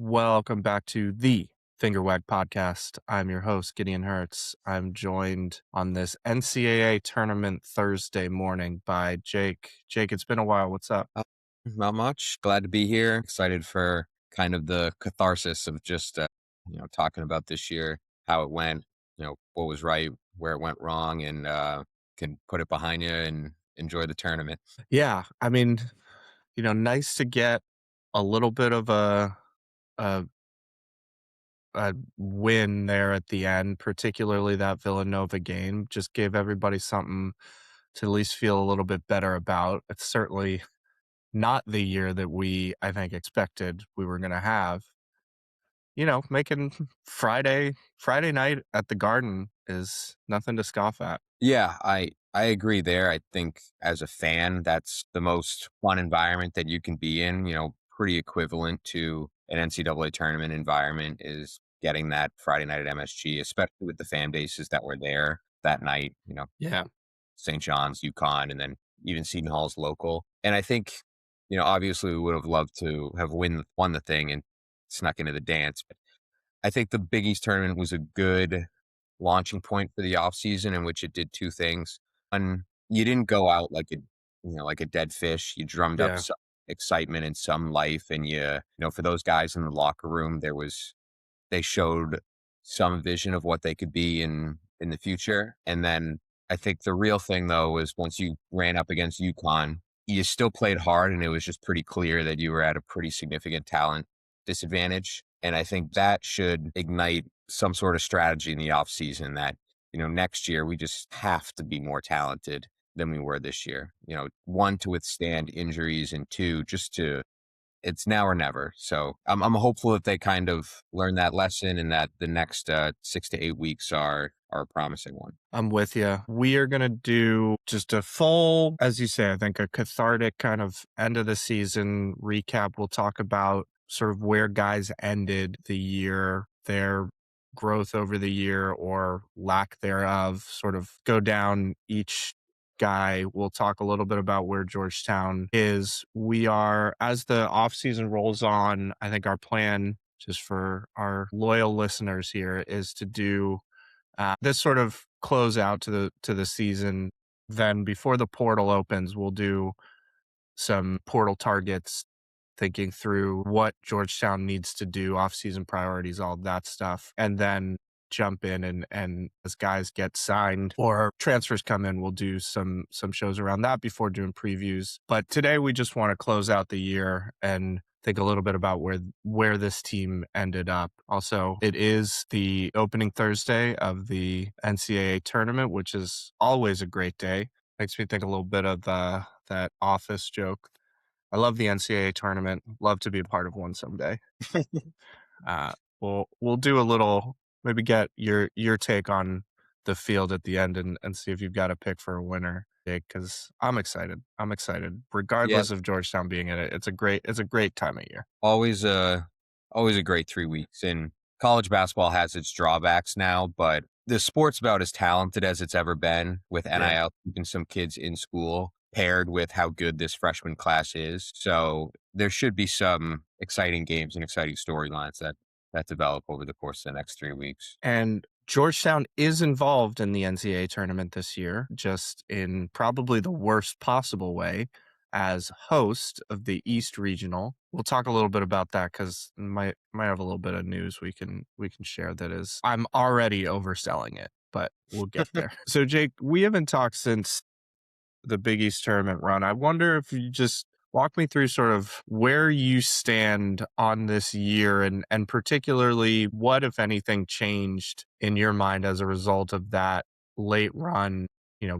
Welcome back to the Finger Wag Podcast. I'm your host, Gideon Hertz. I'm joined on this NCAA tournament Thursday morning by Jake. Jake, it's been a while. What's up? Uh, Not much. Glad to be here. Excited for kind of the catharsis of just talking about this year, how it went, what was right, where it went wrong, and can put it behind you and enjoy the tournament. Yeah, I mean, nice to get a little bit of a, a win there at the end, particularly that Villanova game. Just gave everybody something to at least feel a little bit better about. It's certainly not the year that I think, expected we were going to have. Making Friday night at the Garden is nothing to scoff at. Yeah, I agree there. I think as a fan, that's the most fun environment that you can be in. Pretty equivalent to an NCAA tournament environment is getting that Friday night at MSG, especially with the fan bases that were there that night. Yeah. St. John's, UConn, and then even Seton Hall's local. And I think, obviously we would have loved to have won the thing and snuck into the dance. But I think the Big East tournament was a good launching point for the offseason in which it did two things. One, you didn't go out like a dead fish. You drummed up Yeah. some excitement and some life. And for those guys in the locker room, they showed some vision of what they could be in the future. And then I think the real thing though was once you ran up against UConn, you still played hard and it was just pretty clear that you were at a pretty significant talent disadvantage. And I think that should ignite some sort of strategy in the offseason that, next year we just have to be more talented than we were this year. One, to withstand injuries, and two, it's now or never. So I'm hopeful that they kind of learn that lesson and that the next 6 to 8 weeks are a promising one. I'm with you. We are going to do just a full, as you say, I think a cathartic kind of end of the season recap. We'll talk about sort of where guys ended the year, their growth over the year or lack thereof, sort of go down each guy. We'll talk a little bit about where Georgetown is. We are, as the offseason rolls on, I think our plan, just for our loyal listeners here, is to do this sort of close out to the season. Then before the portal opens, we'll do some portal targets, thinking through what Georgetown needs to do, off-season priorities, all of that stuff, and then jump in and as guys get signed or transfers come in, we'll do some shows around that before doing previews. But today we just want to close out the year and think a little bit about where this team ended up. Also, it is the opening Thursday of the NCAA tournament, which is always a great day. Makes me think a little bit of that Office joke. I love the NCAA tournament. Love to be a part of one someday. Uh, we'll do a little, maybe get your take on the field at the end and see if you've got a pick for a winner, Jake, because I'm excited. I'm excited. Yeah, Regardless of Georgetown being in it, it's a great time of year. always a great 3 weeks. And college basketball has its drawbacks now, but the sport's about as talented as it's ever been with Yeah. NIL keeping some kids in school paired with how good this freshman class is. So there should be some exciting games and exciting storylines that develop over the course of the next 3 weeks. And Georgetown is involved in the NCAA tournament this year, just in probably the worst possible way as host of the East Regional. We'll talk a little bit about that because might have a little bit of news we can share that is I'm already overselling it, but we'll get there. So Jake, we haven't talked since the Big East tournament run. I wonder if you just walk me through sort of where you stand on this year and particularly what, if anything, changed in your mind as a result of that late run.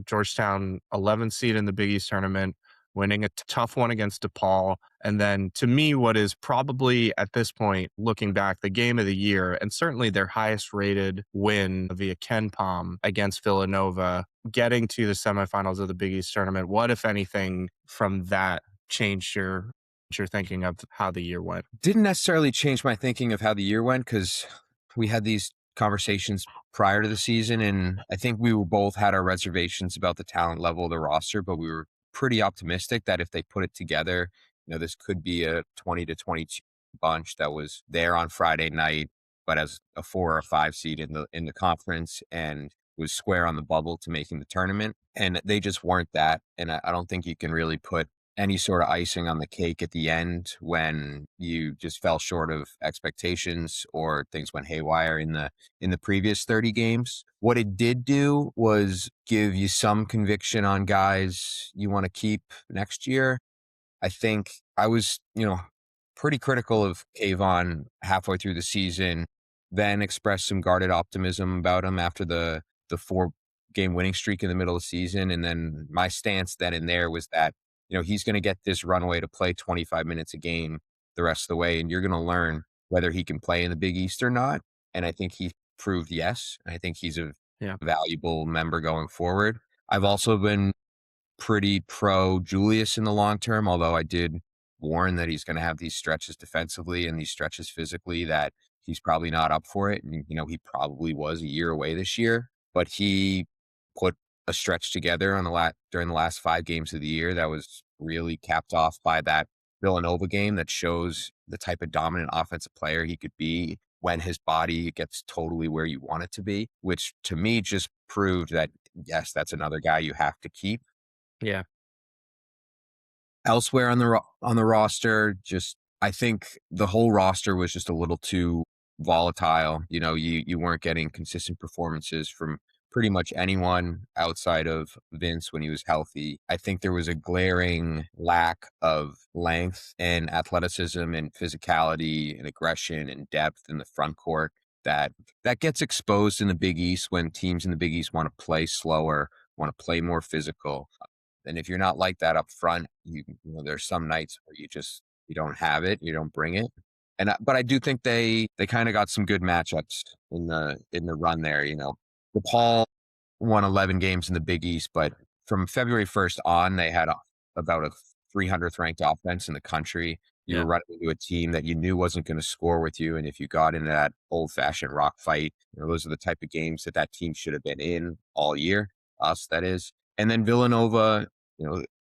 Georgetown 11 seed in the Big East tournament, winning a tough one against DePaul. And then to me, what is probably at this point, looking back, the game of the year, and certainly their highest rated win via Ken Palm against Villanova, getting to the semifinals of the Big East tournament. What, if anything, from that changed your thinking of how the year went? Didn't necessarily change my thinking of how the year went because we had these conversations prior to the season, and I think we were both had our reservations about the talent level of the roster, but we were pretty optimistic that if they put it together, this could be a 20 to 22 bunch that was there on Friday night, but as a 4 or 5 seed in the conference and was square on the bubble to making the tournament, and they just weren't that, and I don't think you can really put any sort of icing on the cake at the end when you just fell short of expectations or things went haywire in the previous 30 games. What it did do was give you some conviction on guys you want to keep next year. I think I was, pretty critical of Kayvon halfway through the season, then expressed some guarded optimism about him after the 4-game winning streak in the middle of the season. And then my stance then and there was that, he's going to get this runway to play 25 minutes a game the rest of the way, and you're going to learn whether he can play in the Big East or not. And I think he proved yes. I think he's a Yeah. valuable member going forward. I've also been pretty pro Julius in the long term, although I did warn that he's going to have these stretches defensively and these stretches physically that he's probably not up for it. And, he probably was a year away this year, but he put a stretch together on during the last 5 games of the year that was really capped off by that Villanova game that shows the type of dominant offensive player he could be when his body gets totally where you want it to be, which to me just proved that, yes, that's another guy you have to keep. Yeah. Elsewhere on on the roster, just I think the whole roster was just a little too volatile. You weren't getting consistent performances from pretty much anyone outside of Vince when he was healthy. I think there was a glaring lack of length and athleticism and physicality and aggression and depth in the front court that gets exposed in the Big East when teams in the Big East want to play slower, want to play more physical. And if you're not like that up front, there's some nights where you don't have it, you don't bring it. But I do think they kind of got some good matchups in the run there. DePaul won 11 games in the Big East, but from February 1st on, they had about a 300th ranked offense in the country. You were Yeah. running into a team that you knew wasn't going to score with you, and if you got into that old fashioned rock fight, those are the type of games that team should have been in all year. Us, that is. And then Villanova,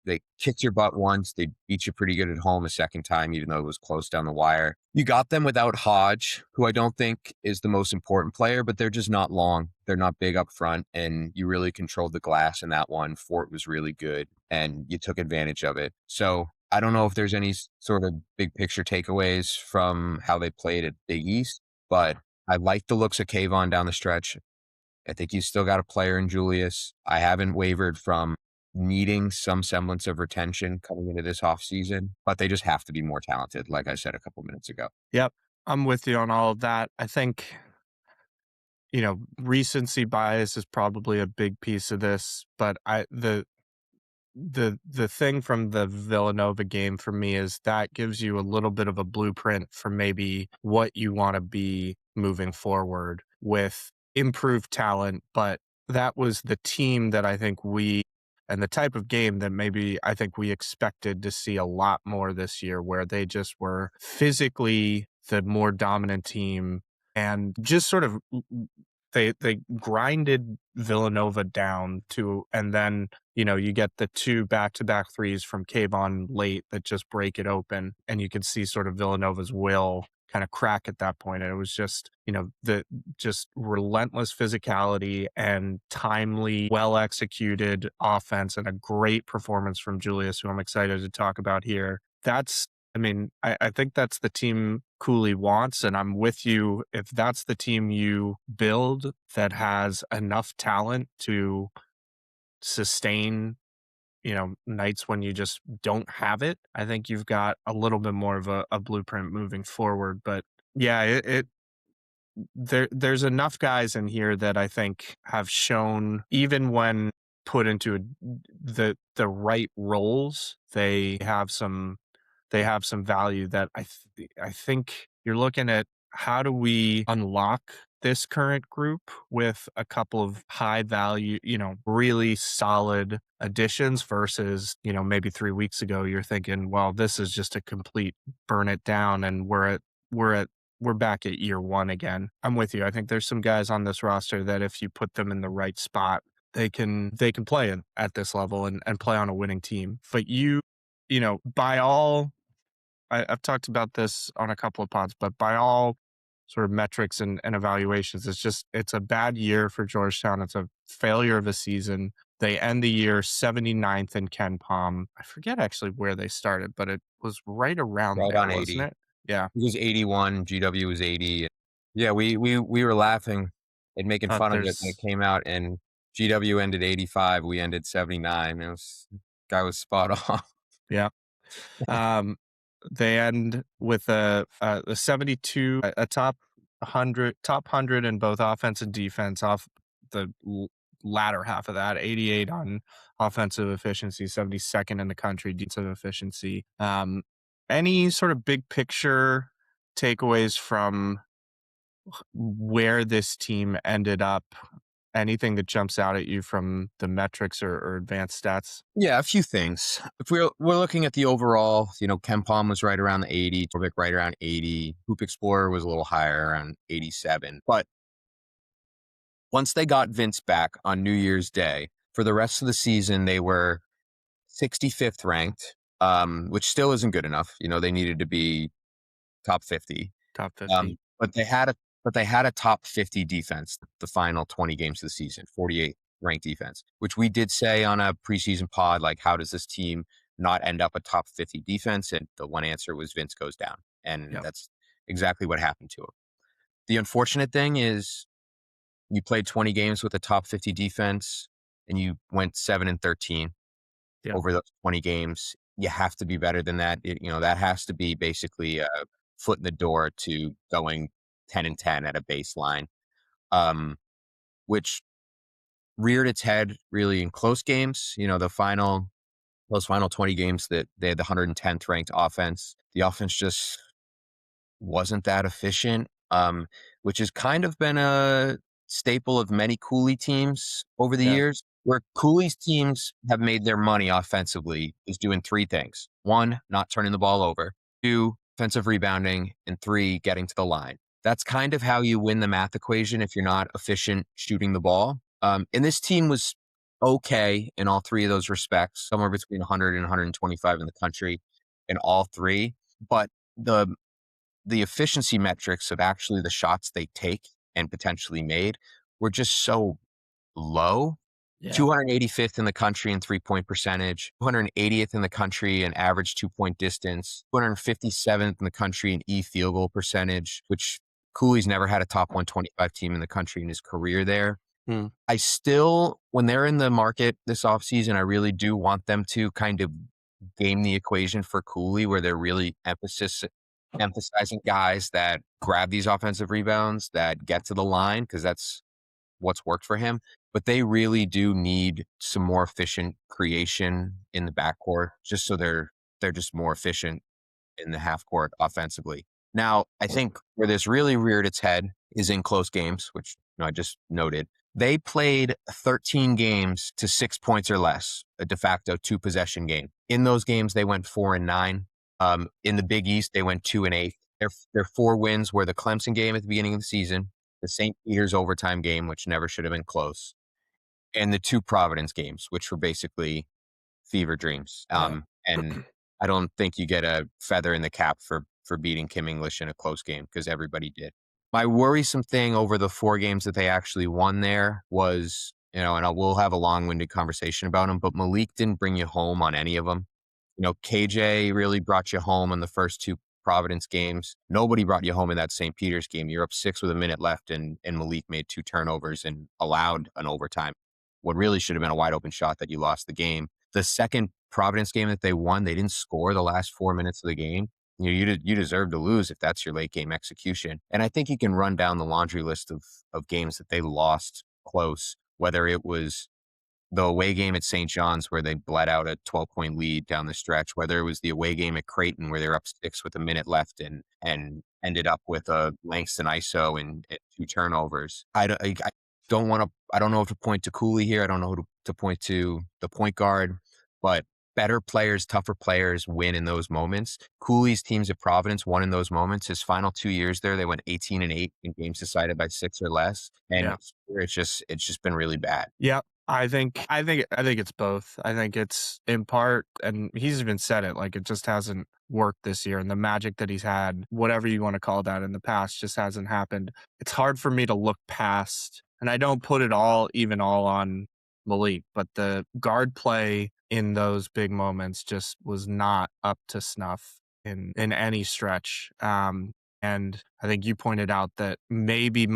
they kicked your butt once. They beat you pretty good at home a second time, even though it was close down the wire. You got them without Hodge, who I don't think is the most important player, but they're just not long. They're not big up front, and you really controlled the glass in that one. Fort was really good, and you took advantage of it. So I don't know if there's any sort of big picture takeaways from how they played at Big East, but I like the looks of Kayvon down the stretch. I think you still got a player in Julius. I haven't wavered from needing some semblance of retention coming into this offseason, but they just have to be more talented, like I said a couple minutes ago. Yep. I'm with you on all of that. I think, recency bias is probably a big piece of this, but the thing from the Villanova game for me is that gives you a little bit of a blueprint for maybe what you want to be moving forward with improved talent. But that was the team that I think and the type of game that maybe I think we expected to see a lot more this year, where they just were physically the more dominant team and just sort of they grinded Villanova down to, and then you get the 2 back-to-back threes from Kayvon late that just break it open, and you can see sort of Villanova's will kind of crack at that point. And it was just, the just relentless physicality and timely, well-executed offense and a great performance from Julius, who I'm excited to talk about here. I think that's the team Cooley wants, and I'm with you. If that's the team you build that has enough talent to sustain, nights when you just don't have it, I think you've got a little bit more of a blueprint moving forward. But yeah, there's enough guys in here that I think have shown, even when put into the right roles, they have some value that I think you're looking at. How do we unlock this current group with a couple of high value, really solid additions versus, maybe 3 weeks ago, you're thinking, well, this is just a complete burn it down, and we're at we're back at year one again. I'm with you. I think there's some guys on this roster that if you put them in the right spot, they can play at this level and play on a winning team. But by all I've talked about this on a couple of pods, but by all sort of metrics and evaluations, it's a bad year for Georgetown. It's a failure of a season. They end the year 79th in Ken Palm. I forget actually where they started, but it was right around Right there, on wasn't 80. it? Yeah. He was 81, GW was 80. Yeah, we were laughing and making fun of it when it There's came out, and GW ended 85, we ended 79. It was guy was spot on. yeah. Um, they end with a 72, a top 100 in both offense and defense off the latter half of that, 88 on offensive efficiency, 72nd in the country defensive efficiency. Any sort of big picture takeaways from where this team ended up? Anything that jumps out at you from the metrics or advanced stats? Yeah, a few things. If we're looking at the overall, Ken Palm was right around the 80, Torvik right around 80, Hoop Explorer was a little higher, around 87. But once they got Vince back on New Year's Day, for the rest of the season, they were 65th ranked, which still isn't good enough. They needed to be top 50. Top 50. But they had a top 50 defense the final 20 games of the season, 48 ranked defense, which we did say on a preseason pod, like, how does this team not end up a top 50 defense? And the one answer was Vince goes down. And Yep. that's exactly what happened to him. The unfortunate thing is you played 20 games with a top 50 defense and you went 7-13 Yep. over those 20 games. You have to be better than that. That has to be basically a foot in the door to going 10-10 at a baseline, um, which reared its head really in close games. Those final 20 games that they had the 110th ranked offense. The offense just wasn't that efficient, which has kind of been a staple of many Cooley teams over the Yeah. years. Where Cooley's teams have made their money offensively is doing three things. One, not turning the ball over. Two, offensive rebounding. And three, getting to the line. That's kind of how you win the math equation if you're not efficient shooting the ball. And this team was okay in all three of those respects, somewhere between 100 and 125 in the country in all three. But the the efficiency metrics of actually the shots they take and potentially made were just so low. Yeah. 285th in the country in 3-point percentage, 280th in the country in average 2-point distance, 257th in the country in field goal percentage, which Cooley's never had a top 125 team in the country in his career there. Hmm. I still, when they're in the market this offseason, I really do want them to kind of game the equation for Cooley, where they're really emphasizing guys that grab these offensive rebounds, that get to the line, because that's what's worked for him. But they really do need some more efficient creation in the backcourt, just so they're just more efficient in the half court offensively. Now, I think where this really reared its head is in close games, which I just noted. They played 13 games to 6 points or less, a de facto 2-possession game. In those games, they went 4-9. In the Big East, they went 2-8. Their 4 wins were the Clemson game at the beginning of the season, the St. Peter's overtime game, which never should have been close, and the 2 Providence games, which were basically fever dreams. Yeah. And I don't think you get a feather in the cap for beating Kim English in a close game, because everybody did. My worrisome thing over the 4 games that they actually won there was, and we'll have a long-winded conversation about them, but Malik didn't bring you home on any of them. KJ really brought you home in the first 2 Providence games. Nobody brought you home in that St. Peter's game. You're up 6 with a minute left, and Malik made 2 turnovers and allowed an overtime. What really should have been a wide open shot that you lost the game. The second Providence game that they won, they didn't score the last 4 minutes of the game. You deserve to lose if that's your late game execution. And I think you can run down the laundry list of games that they lost close, whether it was the away game at St. John's where they bled out a 12-point lead down the stretch, whether it was the away game at Creighton where they were up 6 with a minute left and ended up with a Langston ISO and 2 turnovers. I don't know if to point to Cooley here. I don't know who to point to the point guard, but better players, tougher players win in those moments. Cooley's teams at Providence won in those moments. His final 2 years there, they went 18-8 in games decided by 6 or less. And Yeah. it's just been really bad. Yeah. I think it's both. I think it's in part, and he's even said it, like, it just hasn't worked this year, and the magic that he's had, whatever you wanna call that in the past, just hasn't happened. It's hard for me to look past, and I don't put it all on Malik, but the guard play in those big moments just was not up to snuff in any stretch. And I think you pointed out that maybe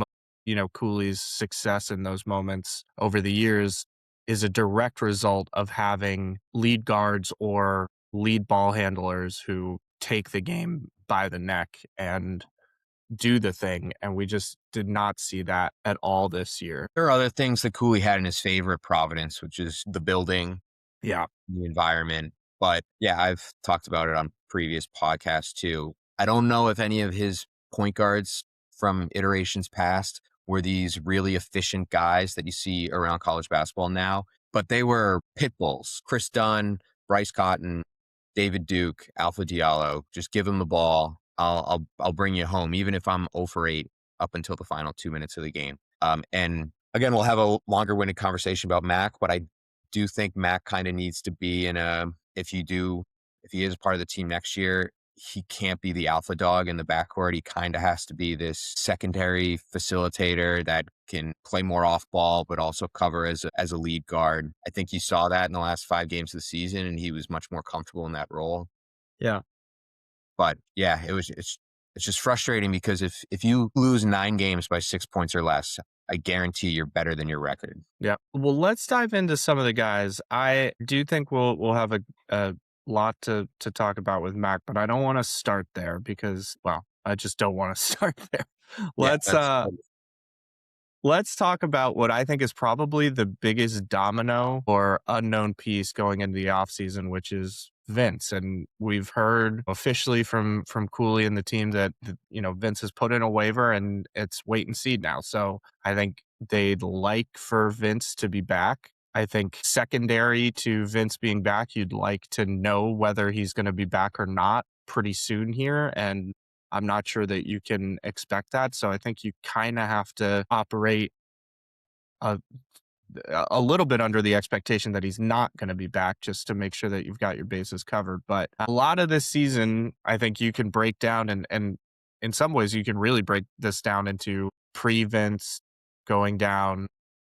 Cooley's success in those moments over the years is a direct result of having lead guards or lead ball handlers who take the game by the neck and do the thing. And we just did not see that at all this year. There are other things that Cooley had in his favor at Providence, which is the building, Yeah. the environment. But yeah, I've talked about it on previous podcasts too. I don't know if any of his point guards from iterations past were these really efficient guys that you see around college basketball now, but they were pit bulls. Chris Dunn, Bryce Cotton, David Duke, Alpha Diallo. Just give him the ball. I'll bring you home, even if I'm 0 for 8 up until the final 2 minutes of the game. And again, we'll have a longer winded conversation about Mac, but I do think Mac kind of needs to be in a, if he is a part of the team next year, he can't be the alpha dog in the backcourt. He kind of has to be this secondary facilitator that can play more off ball, but also cover as a lead guard. I think you saw that in the last 5 games of the season, and he was much more comfortable in that role. Yeah. But yeah, it's just frustrating because if you lose 9 games by 6 points or less, I guarantee you're better than your record. Yeah. Well, let's dive into some of the guys. I do think we'll have a lot to talk about with Mac, but I don't want to start there because, well, I just don't want to start there. Yeah, Let's uh Let's talk about what I think is probably the biggest domino or unknown piece going into the offseason, which is Vince. And we've heard officially from Cooley and the team that Vince has put in a waiver and it's wait and see now. So I think they'd like for Vince to be back. I think secondary to Vince being back, you'd like to know whether he's going to be back or not pretty soon here. And I'm not sure that you can expect that. So I think you kind of have to operate a, a little bit under the expectation that he's not going to be back just to make sure that you've got your bases covered. But a lot of this season, I think you can break down and in some ways you can really break this down into pre-Vince going down,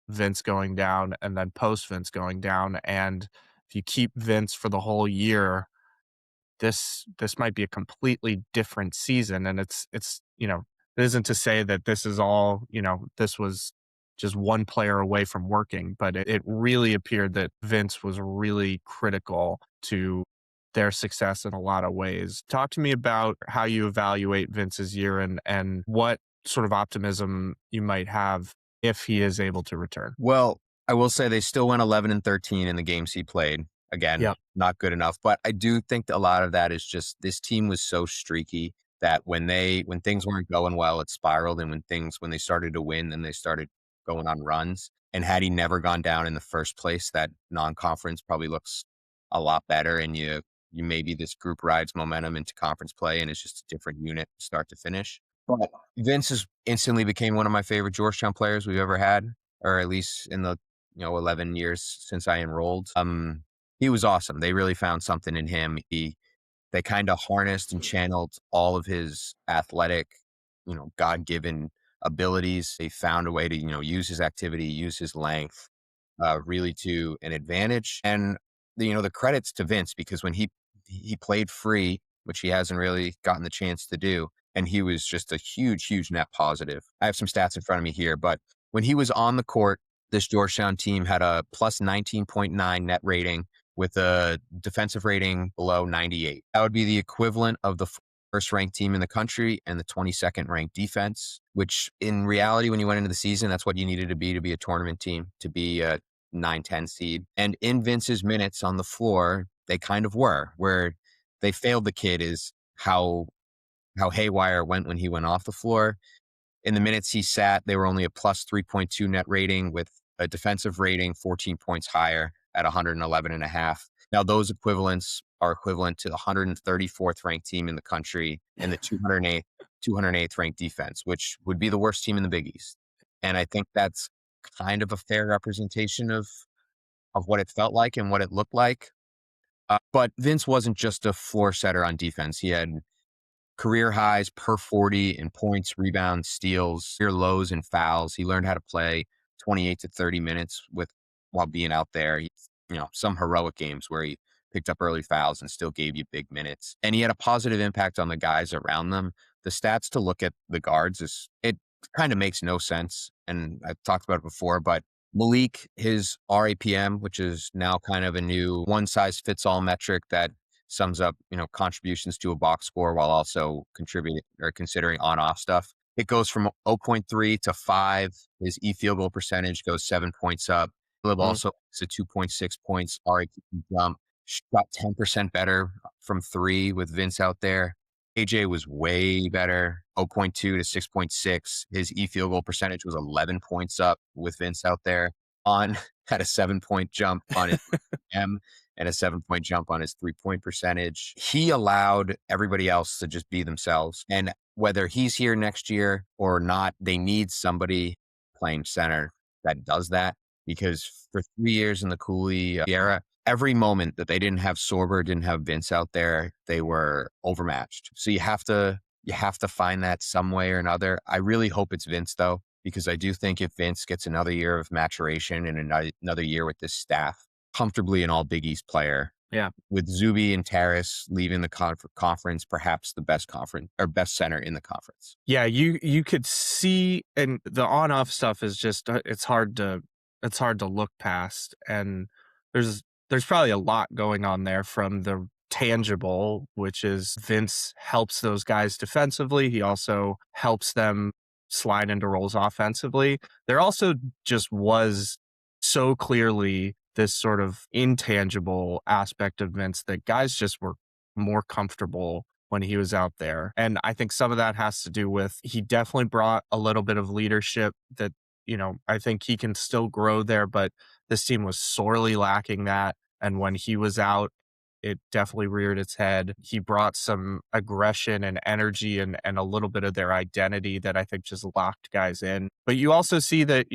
Vince going down, and then post-Vince going down. And if you keep Vince for the whole year, this might be a completely different season. And it isn't to say that this is all, this was just one player away from working, but it really appeared that Vince was really critical to their success in a lot of ways. Talk to me about how you evaluate Vince's year and what sort of optimism you might have if he is able to return. Well, I will say they still went 11-13 in the games he played. Again, Yeah. not good enough, but I do think that a lot of that is just this team was so streaky that when things weren't going well, it spiraled, and when they started to win, then they started going on runs. And had he never gone down in the first place, that non-conference probably looks a lot better, and you maybe this group rides momentum into conference play, and it's just a different unit start to finish. But Vince has instantly became one of my favorite Georgetown players we've ever had, or at least in the 11 years since I enrolled. He was awesome. They really found something in him. They kind of harnessed and channeled all of his athletic, God-given abilities. They found a way to, use his activity, use his length, really to an advantage. And the credits to Vince, because when he played free, which he hasn't really gotten the chance to do, and he was just a huge, huge net positive. I have some stats in front of me here, but when he was on the court, this Georgetown team had a plus 19.9 net rating with a defensive rating below 98. That would be the equivalent of the first ranked team in the country and the 22nd ranked defense, which in reality, when you went into the season, that's what you needed to be a tournament team, to be a 9-10 seed. And in Vince's minutes on the floor, they kind of were. Where they failed the kid is how haywire it went when he went off the floor. In the minutes he sat, they were only a plus 3.2 net rating with a defensive rating 14 points higher at 111.5. Now, those equivalents are equivalent to the 134th ranked team in the country and the 208th ranked defense, which would be the worst team in the Big East. And I think that's kind of a fair representation of of what it felt like and what it looked like. But Vince wasn't just a floor setter on defense. He had career highs per 40 in points, rebounds, steals, career lows in fouls. He learned how to play 28 to 30 minutes with while being out there. Some heroic games where he picked up early fouls and still gave you big minutes. And he had a positive impact on the guys around them. The stats to look at the guards is it kind of makes no sense. And I've talked about it before, but Malik, his RAPM, which is now kind of a new one size fits all metric that sums up, contributions to a box score while also contributing or considering on off stuff. It goes from 0.3 to 5. His field goal percentage goes 7 points up. Caleb Mm. also is a 2.6 points RAPM jump. Shot 10% better from 3 with Vince out there. AJ was way better, 0.2 to 6.6. His field goal percentage was 11 points up with Vince out there. On had a 7-point jump on his M and a 7-point jump on his 3-point percentage. He allowed everybody else to just be themselves. And whether he's here next year or not, they need somebody playing center that does that, because for 3 years in the Cooley era, every moment that they didn't have Sorber, didn't have Vince out there, they were overmatched. So you have to find that some way or another. I really hope it's Vince though, because I do think if Vince gets another year of maturation and another year with this staff, comfortably an all Big East player, Yeah. with Zuby and Terrace leaving the conference, perhaps the best conference or best center in the conference. Yeah, you could see, and the on off stuff is just it's hard to look past, and there's probably a lot going on there from the tangible, which is Vince helps those guys defensively. He also helps them slide into roles offensively. There also just was so clearly this sort of intangible aspect of Vince that guys just were more comfortable when he was out there. And I think some of that has to do with he definitely brought a little bit of leadership that, I think he can still grow there, but this team was sorely lacking that. And when he was out, it definitely reared its head. He brought some aggression and energy and a little bit of their identity that I think just locked guys in. But you also see that,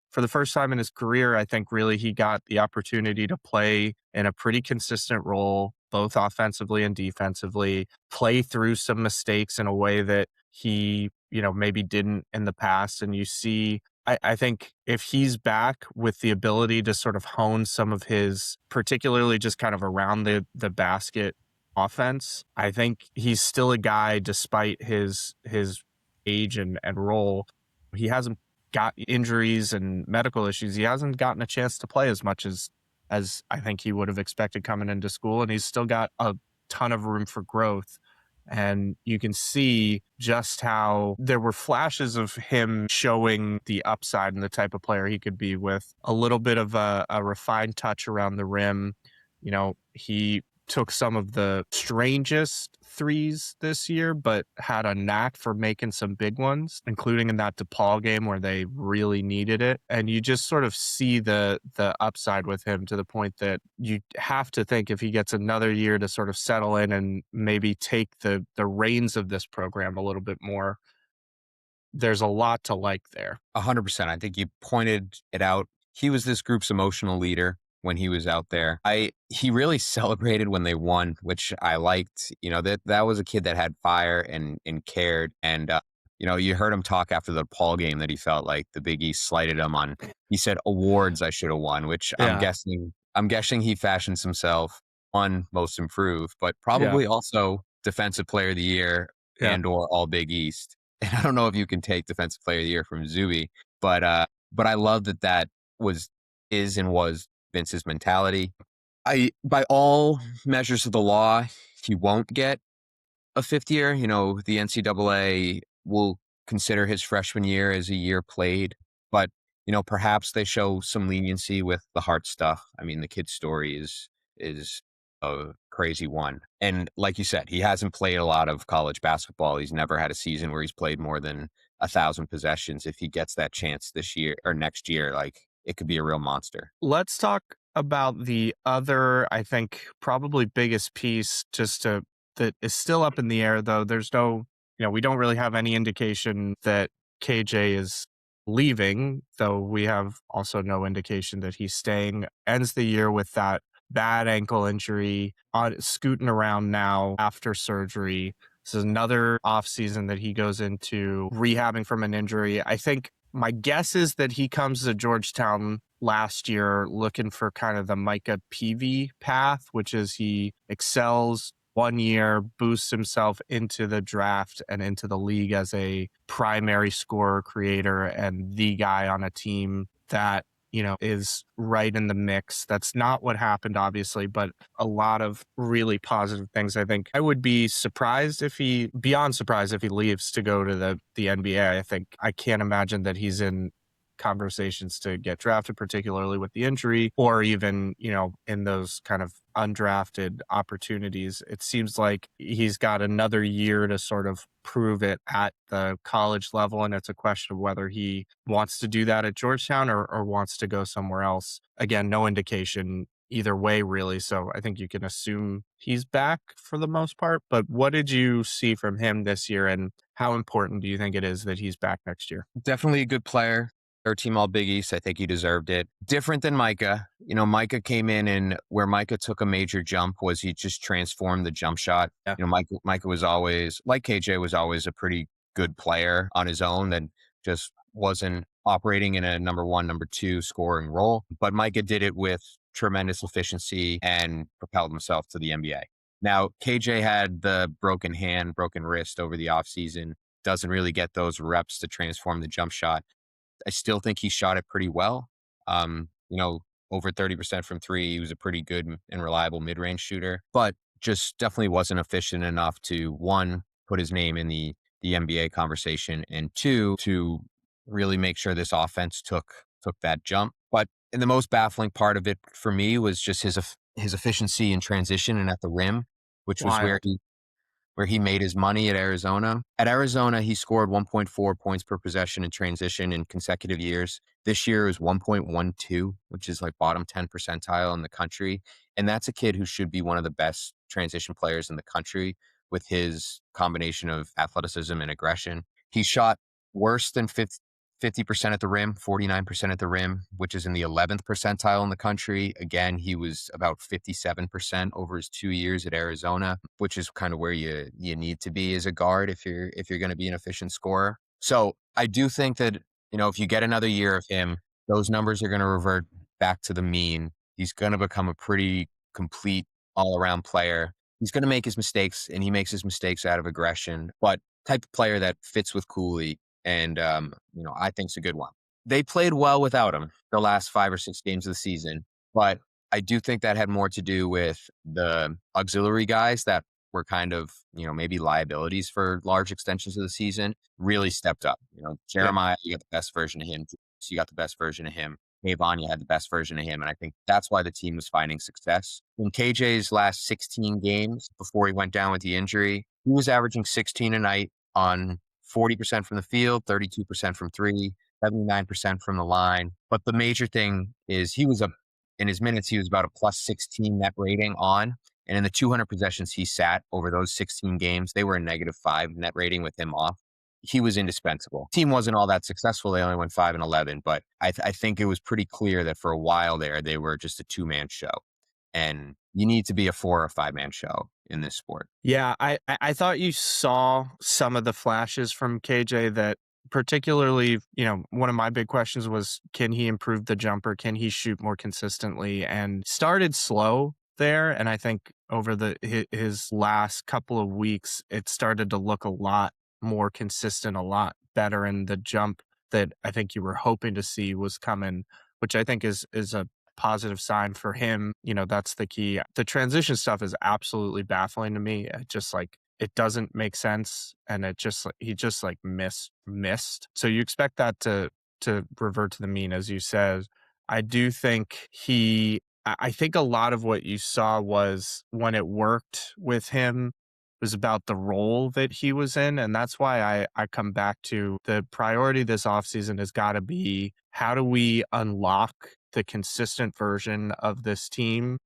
for the first time in his career, I think really he got the opportunity to play in a pretty consistent role, both offensively and defensively, play through some mistakes in a way that he, maybe didn't in the past. And you see, I think if he's back with the ability to sort of hone some of his, particularly just kind of around the basket offense, I think he's still a guy despite his age and role. He hasn't got injuries and medical issues. He hasn't gotten a chance to play as much as I think he would have expected coming into school, and he's still got a ton of room for growth. And you can see just how there were flashes of him showing the upside and the type of player he could be with a little bit of a refined touch around the rim. He took some of the strangest threes this year, but had a knack for making some big ones, including in that DePaul game where they really needed it. And you just sort of see the upside with him to the point that you have to think if he gets another year to sort of settle in and maybe take the reins of this program a little bit more, there's a lot to like there. 100%. I think you pointed it out. He was this group's emotional leader when he was out there. He really celebrated when they won, which I liked. That was a kid that had fire and cared. And you heard him talk after the Paul game that he felt like the Big East slighted him on. He said awards I should have won, which Yeah. I'm guessing he fashions himself on Most Improved, but Yeah. probably also Defensive Player of the Year Yeah. and or All Big East. And I don't know if you can take Defensive Player of the Year from Zuby, but I love that is and was Vince's mentality. By all measures of the law, he won't get a fifth year. The NCAA will consider his freshman year as a year played, but perhaps they show some leniency with the heart stuff. I mean, the kid's story is a crazy one. And like you said, he hasn't played a lot of college basketball. He's never had a season where he's played more than 1,000 possessions. If he gets that chance this year or next year, like it could be a real monster. Let's talk about the other, I think, probably biggest piece that is still up in the air, though. There's no, we don't really have any indication that KJ is leaving, though we have also no indication that he's staying. Ends the year with that bad ankle injury, scooting around now after surgery. This is another offseason that he goes into rehabbing from an injury. I think my guess is that he comes to Georgetown last year looking for kind of the Micah Peavy path, which is he excels 1 year, boosts himself into the draft and into the league as a primary scorer, creator, and the guy on a team that, is right in the mix. That's not what happened, obviously, but a lot of really positive things. I think I would be beyond surprised if he leaves to go to the NBA. I think I can't imagine that he's in conversations to get drafted, particularly with the injury, or even, in those kind of undrafted opportunities. It seems like he's got another year to sort of prove it at the college level. And it's a question of whether he wants to do that at Georgetown or wants to go somewhere else. Again, no indication either way, really. So I think you can assume he's back for the most part. But what did you see from him this year, and how important do you think it is that he's back next year? Definitely a good player. Third team All Big East. I think he deserved it. Different than Micah. Micah came in, and where Micah took a major jump was he just transformed the jump shot. Yeah. Micah was always, like KJ, was always a pretty good player on his own that just wasn't operating in a number one, number two scoring role. But Micah did it with tremendous efficiency and propelled himself to the NBA. Now, KJ had the broken hand, broken wrist over the offseason. Doesn't really get those reps to transform the jump shot. I still think he shot it pretty well. Um, you know, Over 30% from three. He was a pretty good and reliable mid-range shooter, but just definitely wasn't efficient enough to, one, put his name in the NBA conversation, and two, to really make sure this offense took that jump. But and the most baffling part of it for me was just his efficiency in transition and at the rim, which was Wild. where he made his money at Arizona. At Arizona, he scored 1.4 points per possession in transition in consecutive years. This year is 1.12, which is like bottom 10 percentile in the country. And that's a kid who should be one of the best transition players in the country with his combination of athleticism and aggression. He shot worse than 50% at the rim, 49% at the rim, which is in the 11th percentile in the country. Again, he was about 57% over his 2 years at Arizona, which is kind of where you need to be as a guard if you're going to be an efficient scorer. So I do think that, if you get another year of him, those numbers are going to revert back to the mean. He's going to become a pretty complete all-around player. He's going to make his mistakes, and he makes his mistakes out of aggression, but type of player that fits with Cooley, and I think it's a good one. They played well without him the last 5 or 6 games of the season, but I do think that had more to do with the auxiliary guys that were kind of, maybe liabilities for large extensions of the season, really stepped up. Yeah. Jeremiah, you got the best version of him. You got the best version of him. Avon, you had the best version of him. And I think that's why the team was finding success. In KJ's last 16 games before he went down with the injury, he was averaging 16 a night on 40% from the field, 32% from three, 79% from the line. But the major thing is in his minutes, he was about a plus 16 net rating on. And in the 200 possessions he sat over those 16 games, they were a -5 net rating with him off. He was indispensable. Team wasn't all that successful. They only went 5-11, but I think it was pretty clear that for a while there, they were just a two-man show. And you need to be a 4 or 5 man show in this sport. Yeah, I thought you saw some of the flashes from KJ that particularly, one of my big questions was, can he improve the jumper? Can he shoot more consistently? And started slow there. And I think over his last couple of weeks, it started to look a lot more consistent, a lot better. And the jump that I think you were hoping to see was coming, which I think is a positive sign for him. That's the key. The transition stuff is absolutely baffling to me. It doesn't make sense, and he just like missed. So you expect that to revert to the mean, as you said. I do think I think a lot of what you saw was when it worked with him was about the role that he was in. And that's why I come back to the priority this offseason has got to be, how do we unlock the consistent version of this team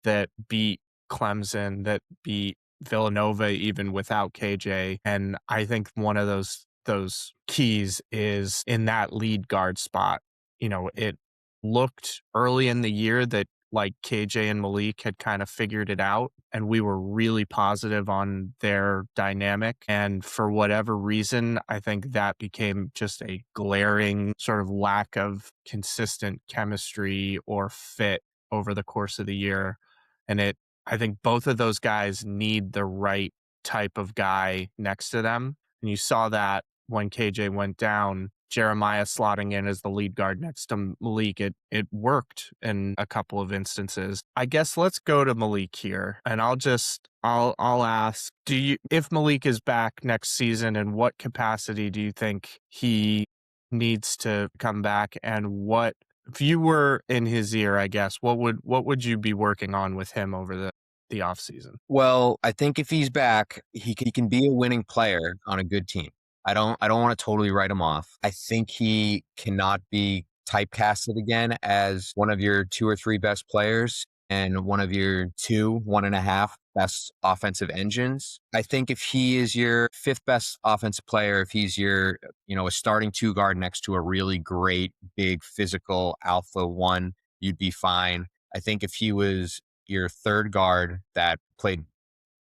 that beat Clemson, that beat Villanova even without KJ? And I think one of those those keys is in that lead guard spot. It looked early in the year that like KJ and Malik had kind of figured it out, and we were really positive on their dynamic. And for whatever reason, I think that became just a glaring sort of lack of consistent chemistry or fit over the course of the year. And I think both of those guys need the right type of guy next to them. And you saw that when KJ went down, Jeremiah slotting in as the lead guard next to Malik, it worked in a couple of instances. I guess let's go to Malik here, and I'll ask, if Malik is back next season, in what capacity do you think he needs to come back, and what if you were in his ear, I guess, what would you be working on with him over the off season? Well, I think if he's back, he can be a winning player on a good team. I don't want to totally write him off. I think he cannot be typecasted again as one of your two or three best players and one of your two, 1.5 best offensive engines. I think if he is your fifth best offensive player, if he's your, a starting two guard next to a really great, big, physical alpha one, you'd be fine. I think if he was your third guard that played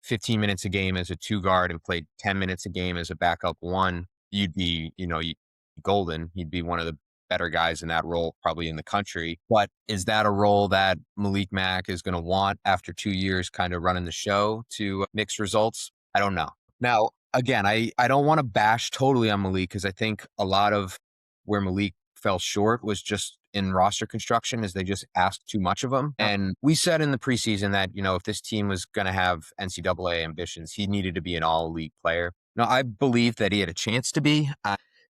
15 minutes a game as a two guard and played 10 minutes a game as a backup one, you'd be, golden. He'd be one of the better guys in that role, probably in the country. But is that a role that Malik Mack is going to want after 2 years kind of running the show to mix results? I don't know. Now, again, I don't want to bash totally on Malik because I think a lot of where Malik fell short was just in roster construction as they just asked too much of him. And we said in the preseason that, if this team was going to have NCAA ambitions, he needed to be an all league player. Now, I believe that he had a chance to be,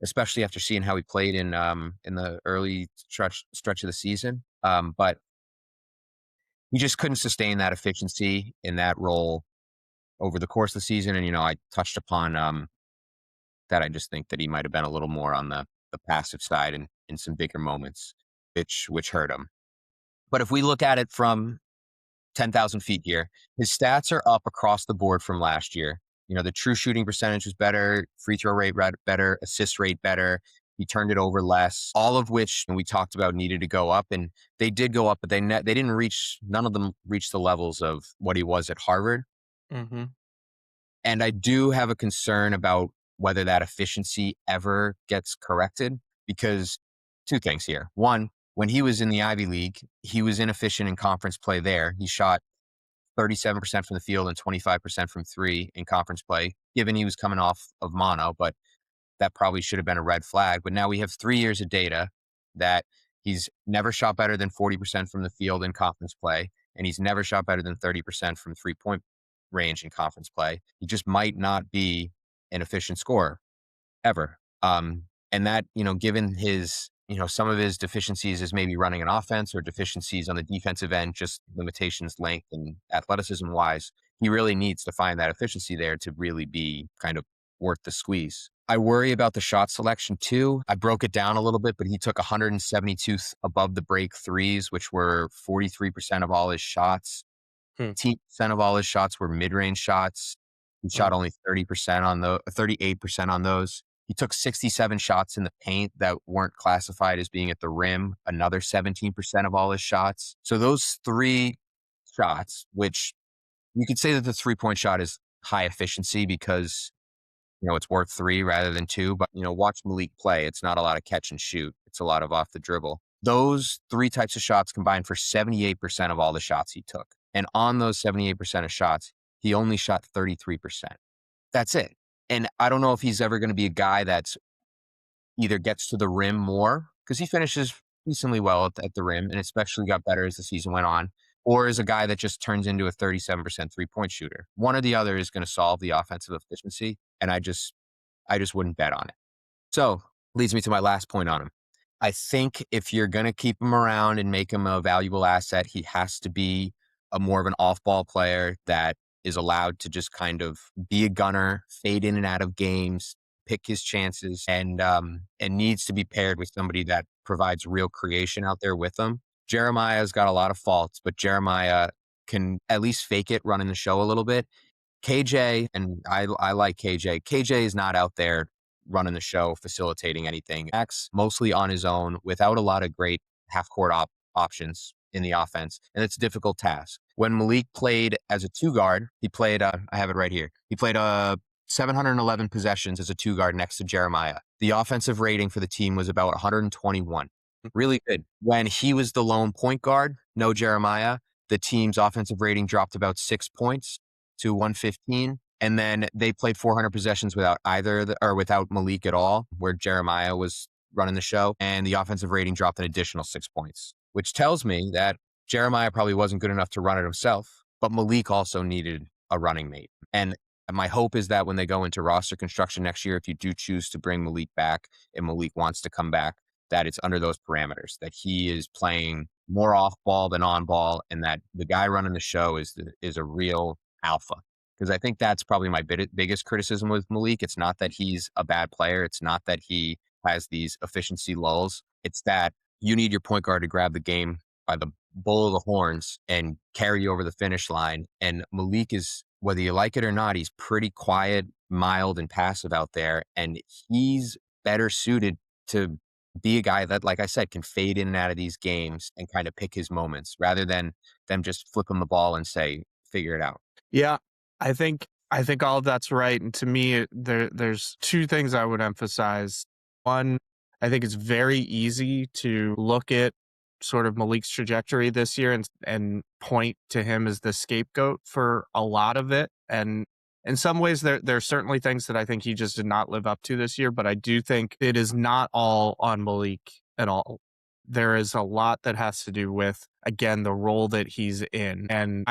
especially after seeing how he played in the early stretch of the season. But he just couldn't sustain that efficiency in that role over the course of the season. And, I touched upon that. I just think that he might have been a little more on the passive side in some bigger moments, which hurt him. But if we look at it from 10,000 feet here, his stats are up across the board from last year. The true shooting percentage was better, free throw rate better, assist rate better. He turned it over less, all of which we talked about needed to go up. And they did go up, but they didn't reach, none of them reached the levels of what he was at Harvard. Mm-hmm. And I do have a concern about whether that efficiency ever gets corrected, because two things here. One, when he was in the Ivy League, he was inefficient in conference play there. He shot 37% from the field and 25% from three in conference play, given he was coming off of mono, but that probably should have been a red flag. But now we have 3 years of data that he's never shot better than 40% from the field in conference play, and he's never shot better than 30% from 3-point range in conference play. He just might not be an efficient scorer ever. And that, given his, some of his deficiencies is maybe running an offense or deficiencies on the defensive end, just limitations, length and athleticism wise, he really needs to find that efficiency there to really be kind of worth the squeeze. I worry about the shot selection too. I broke it down a little bit, but he took 172 above the break threes, which were 43% of all his shots. 10% of all his shots were mid-range shots. He shot only 38% on those. He took 67 shots in the paint that weren't classified as being at the rim, another 17% of all his shots. So those three shots, which you could say that the 3-point shot is high efficiency because, it's worth 3 rather than 2. But, watch Malik play. It's not a lot of catch and shoot. It's a lot of off the dribble. Those 3 types of shots combined for 78% of all the shots he took. And on those 78% of shots, he only shot 33%. That's it. And I don't know if he's ever going to be a guy that's either gets to the rim more, because he finishes decently well at the rim, and especially got better as the season went on, or is a guy that just turns into a 37% 3-point shooter. One or the other is going to solve the offensive efficiency, and I just wouldn't bet on it. So leads me to my last point on him. I think if you're going to keep him around and make him a valuable asset, he has to be a more of an off-ball player that is allowed to just kind of be a gunner, fade in and out of games, pick his chances, and needs to be paired with somebody that provides real creation out there with him. Jeremiah's got a lot of faults, but Jeremiah can at least fake it running the show a little bit. KJ, and I like KJ. KJ is not out there running the show, facilitating anything. Acts mostly on his own without a lot of great half court options in the offense. And it's a difficult task. When Malik played as a two guard, he played, I have it right here. He played 711 possessions as a two guard next to Jeremiah. The offensive rating for the team was about 121. Really good. When he was the lone point guard, no Jeremiah, the team's offensive rating dropped about 6 points to 115. And then they played 400 possessions without or without Malik at all, where Jeremiah was running the show. And the offensive rating dropped an additional 6 points, which tells me that Jeremiah probably wasn't good enough to run it himself, but Malik also needed a running mate. And my hope is that when they go into roster construction next year, if you do choose to bring Malik back and Malik wants to come back, that it's under those parameters, that he is playing more off ball than on ball, and that the guy running the show is a real alpha. Because I think that's probably my biggest criticism with Malik. It's not that he's a bad player. It's not that he has these efficiency lulls. It's that you need your point guard to grab the game by the bull of the horns and carry you over the finish line. And Malik is, whether you like it or not, he's pretty quiet, mild, and passive out there. And he's better suited to be a guy that, like I said, can fade in and out of these games and kind of pick his moments rather than them just flip him the ball and say, figure it out. Yeah, I think all of that's right. And to me, there's two things I would emphasize. One, I think it's very easy to look at sort of Malik's trajectory this year and point to him as the scapegoat for a lot of it. And in some ways, there are certainly things that I think he just did not live up to this year, but I do think it is not all on Malik at all. There is a lot that has to do with, again, the role that he's in. And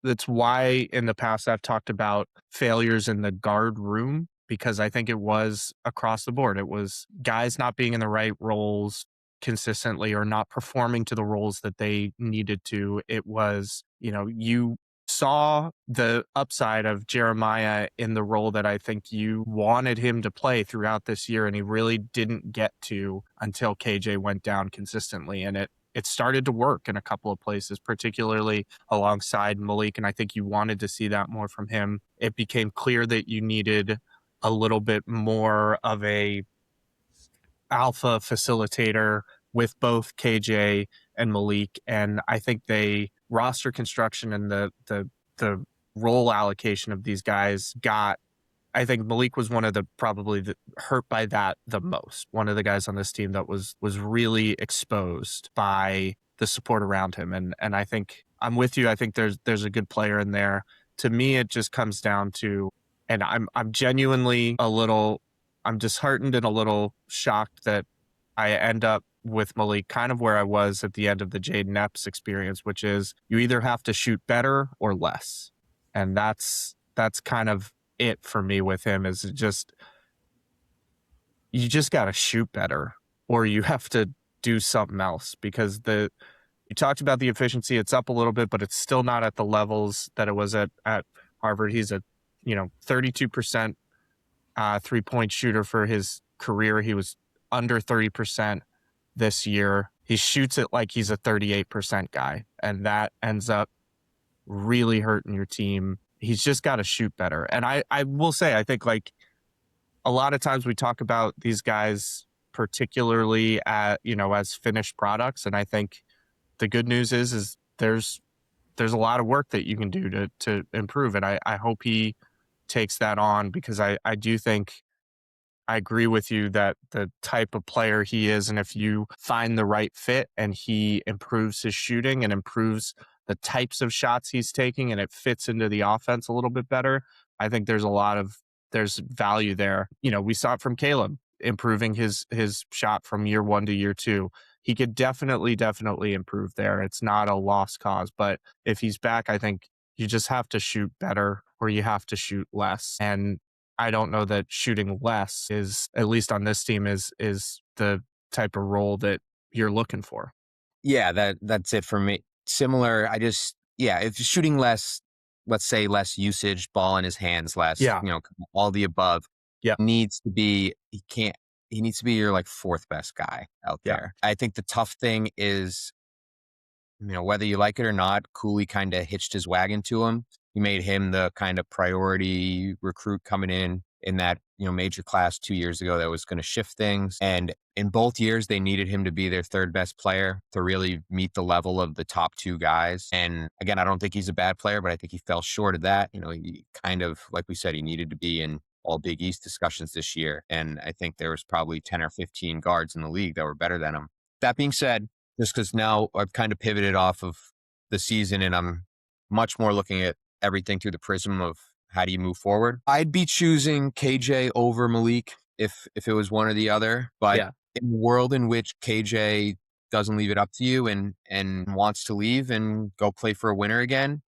that's why in the past I've talked about failures in the guard room, because I think it was across the board. It was guys not being in the right roles consistently or not performing to the roles that they needed to. It was, you saw the upside of Jeremiah in the role that I think you wanted him to play throughout this year, and he really didn't get to until KJ went down consistently. And it started to work in a couple of places, particularly alongside Malik. And I think you wanted to see that more from him. It became clear that you needed a little bit more of a alpha facilitator with both KJ and Malik. And I think roster construction and the role allocation of these guys I think Malik was one of hurt by that the most. One of the guys on this team that was really exposed by the support around him. And I think I'm with you. I think there's a good player in there. To me, it just comes down to, and I'm genuinely I'm disheartened and a little shocked that I end up with Malik kind of where I was at the end of the Jaden Epps experience, which is you either have to shoot better or less. And that's kind of it for me with him, is you just got to shoot better or you have to do something else, because you talked about the efficiency. It's up a little bit, but it's still not at the levels that it was at Harvard. He's a 32% 3-point shooter for his career. He was under 30% this year. He shoots it like he's a 38% guy, and that ends up really hurting your team. He's just got to shoot better. And I will say, I think like a lot of times we talk about these guys, particularly as finished products. And I think the good news is there's a lot of work that you can do to improve. And I hope he takes that on, because I do think I agree with you that the type of player he is, and if you find the right fit and he improves his shooting and improves the types of shots he's taking and it fits into the offense a little bit better, I think there's value there. We saw it from Caleb improving his shot from year 1 to year 2. He could definitely improve there. It's not a lost cause, but if he's back, I think you just have to shoot better or you have to shoot less. And I don't know that shooting less is, at least on this team, is the type of role that you're looking for. Yeah, that's it for me. Similar, if shooting less, let's say less usage, ball in his hands less, Yeah. All the above. Yeah. He needs to be your like fourth best guy out there. I think the tough thing is, whether you like it or not, Cooley kind of hitched his wagon to him. He made him the kind of priority recruit coming in in that, major class 2 years ago that was going to shift things. And in both years, they needed him to be their third best player to really meet the level of the top two guys. And again, I don't think he's a bad player, but I think he fell short of that. He kind of, like we said, he needed to be in all Big East discussions this year. And I think there was probably 10 or 15 guards in the league that were better than him. That being said, just because now I've kind of pivoted off of the season and I'm much more looking at everything through the prism of how do you move forward. I'd be choosing KJ over Malik if it was one or the other. But Yeah. in the world in which KJ doesn't leave it up to you and wants to leave and go play for a winner again,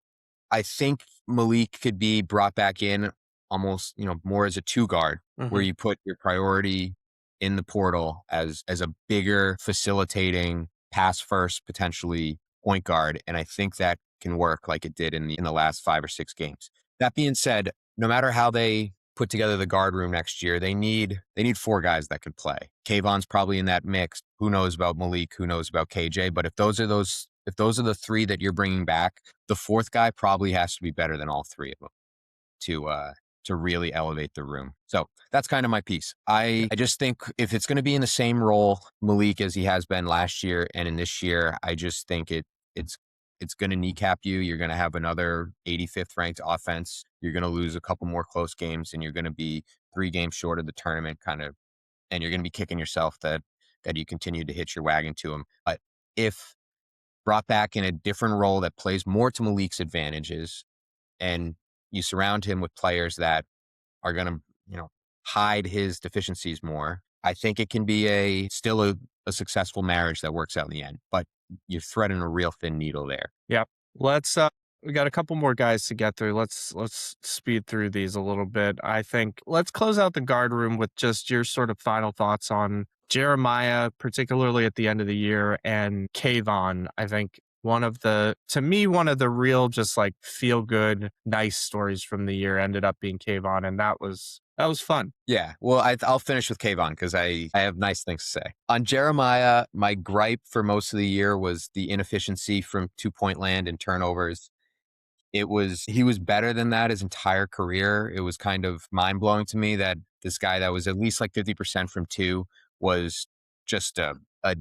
I think Malik could be brought back in almost, more as a two guard where Mhm. you put your priority in the portal as a bigger facilitating pass first, potentially point guard. And I think that can work like it did in the last 5 or 6 games. That being said, no matter how they put together the guard room next year, they need four guys that could play. Kayvon's probably in that mix. Who knows about Malik? Who knows about KJ? But if those are the three that you're bringing back, the fourth guy probably has to be better than all three of them to really elevate the room. So that's kind of my piece. I just think if it's going to be in the same role, Malik, as he has been last year and in this year, I just think it's going to kneecap you. You're going to have another 85th ranked offense. You're going to lose a couple more close games, and you're going to be 3 games short of the tournament, kind of, and you're going to be kicking yourself that you continue to hitch your wagon to him. But if brought back in a different role that plays more to Malik's advantages, and you surround him with players that are going to, hide his deficiencies more, I think it can be still a successful marriage that works out in the end. But you're threading a real thin needle there. Yep. Let's we got a couple more guys to get through. Let's speed through these a little bit. I think let's close out the guard room with just your sort of final thoughts on Jeremiah, particularly at the end of the year, and Kayvon. I think to me, one of the real just like feel good, nice stories from the year ended up being Kayvon, and that was fun. Yeah. Well, I'll finish with Kayvon because I have nice things to say. On Jeremiah, my gripe for most of the year was the inefficiency from 2 point land and turnovers. He was better than that his entire career. It was kind of mind blowing to me that this guy that was at least like 50% from two was just a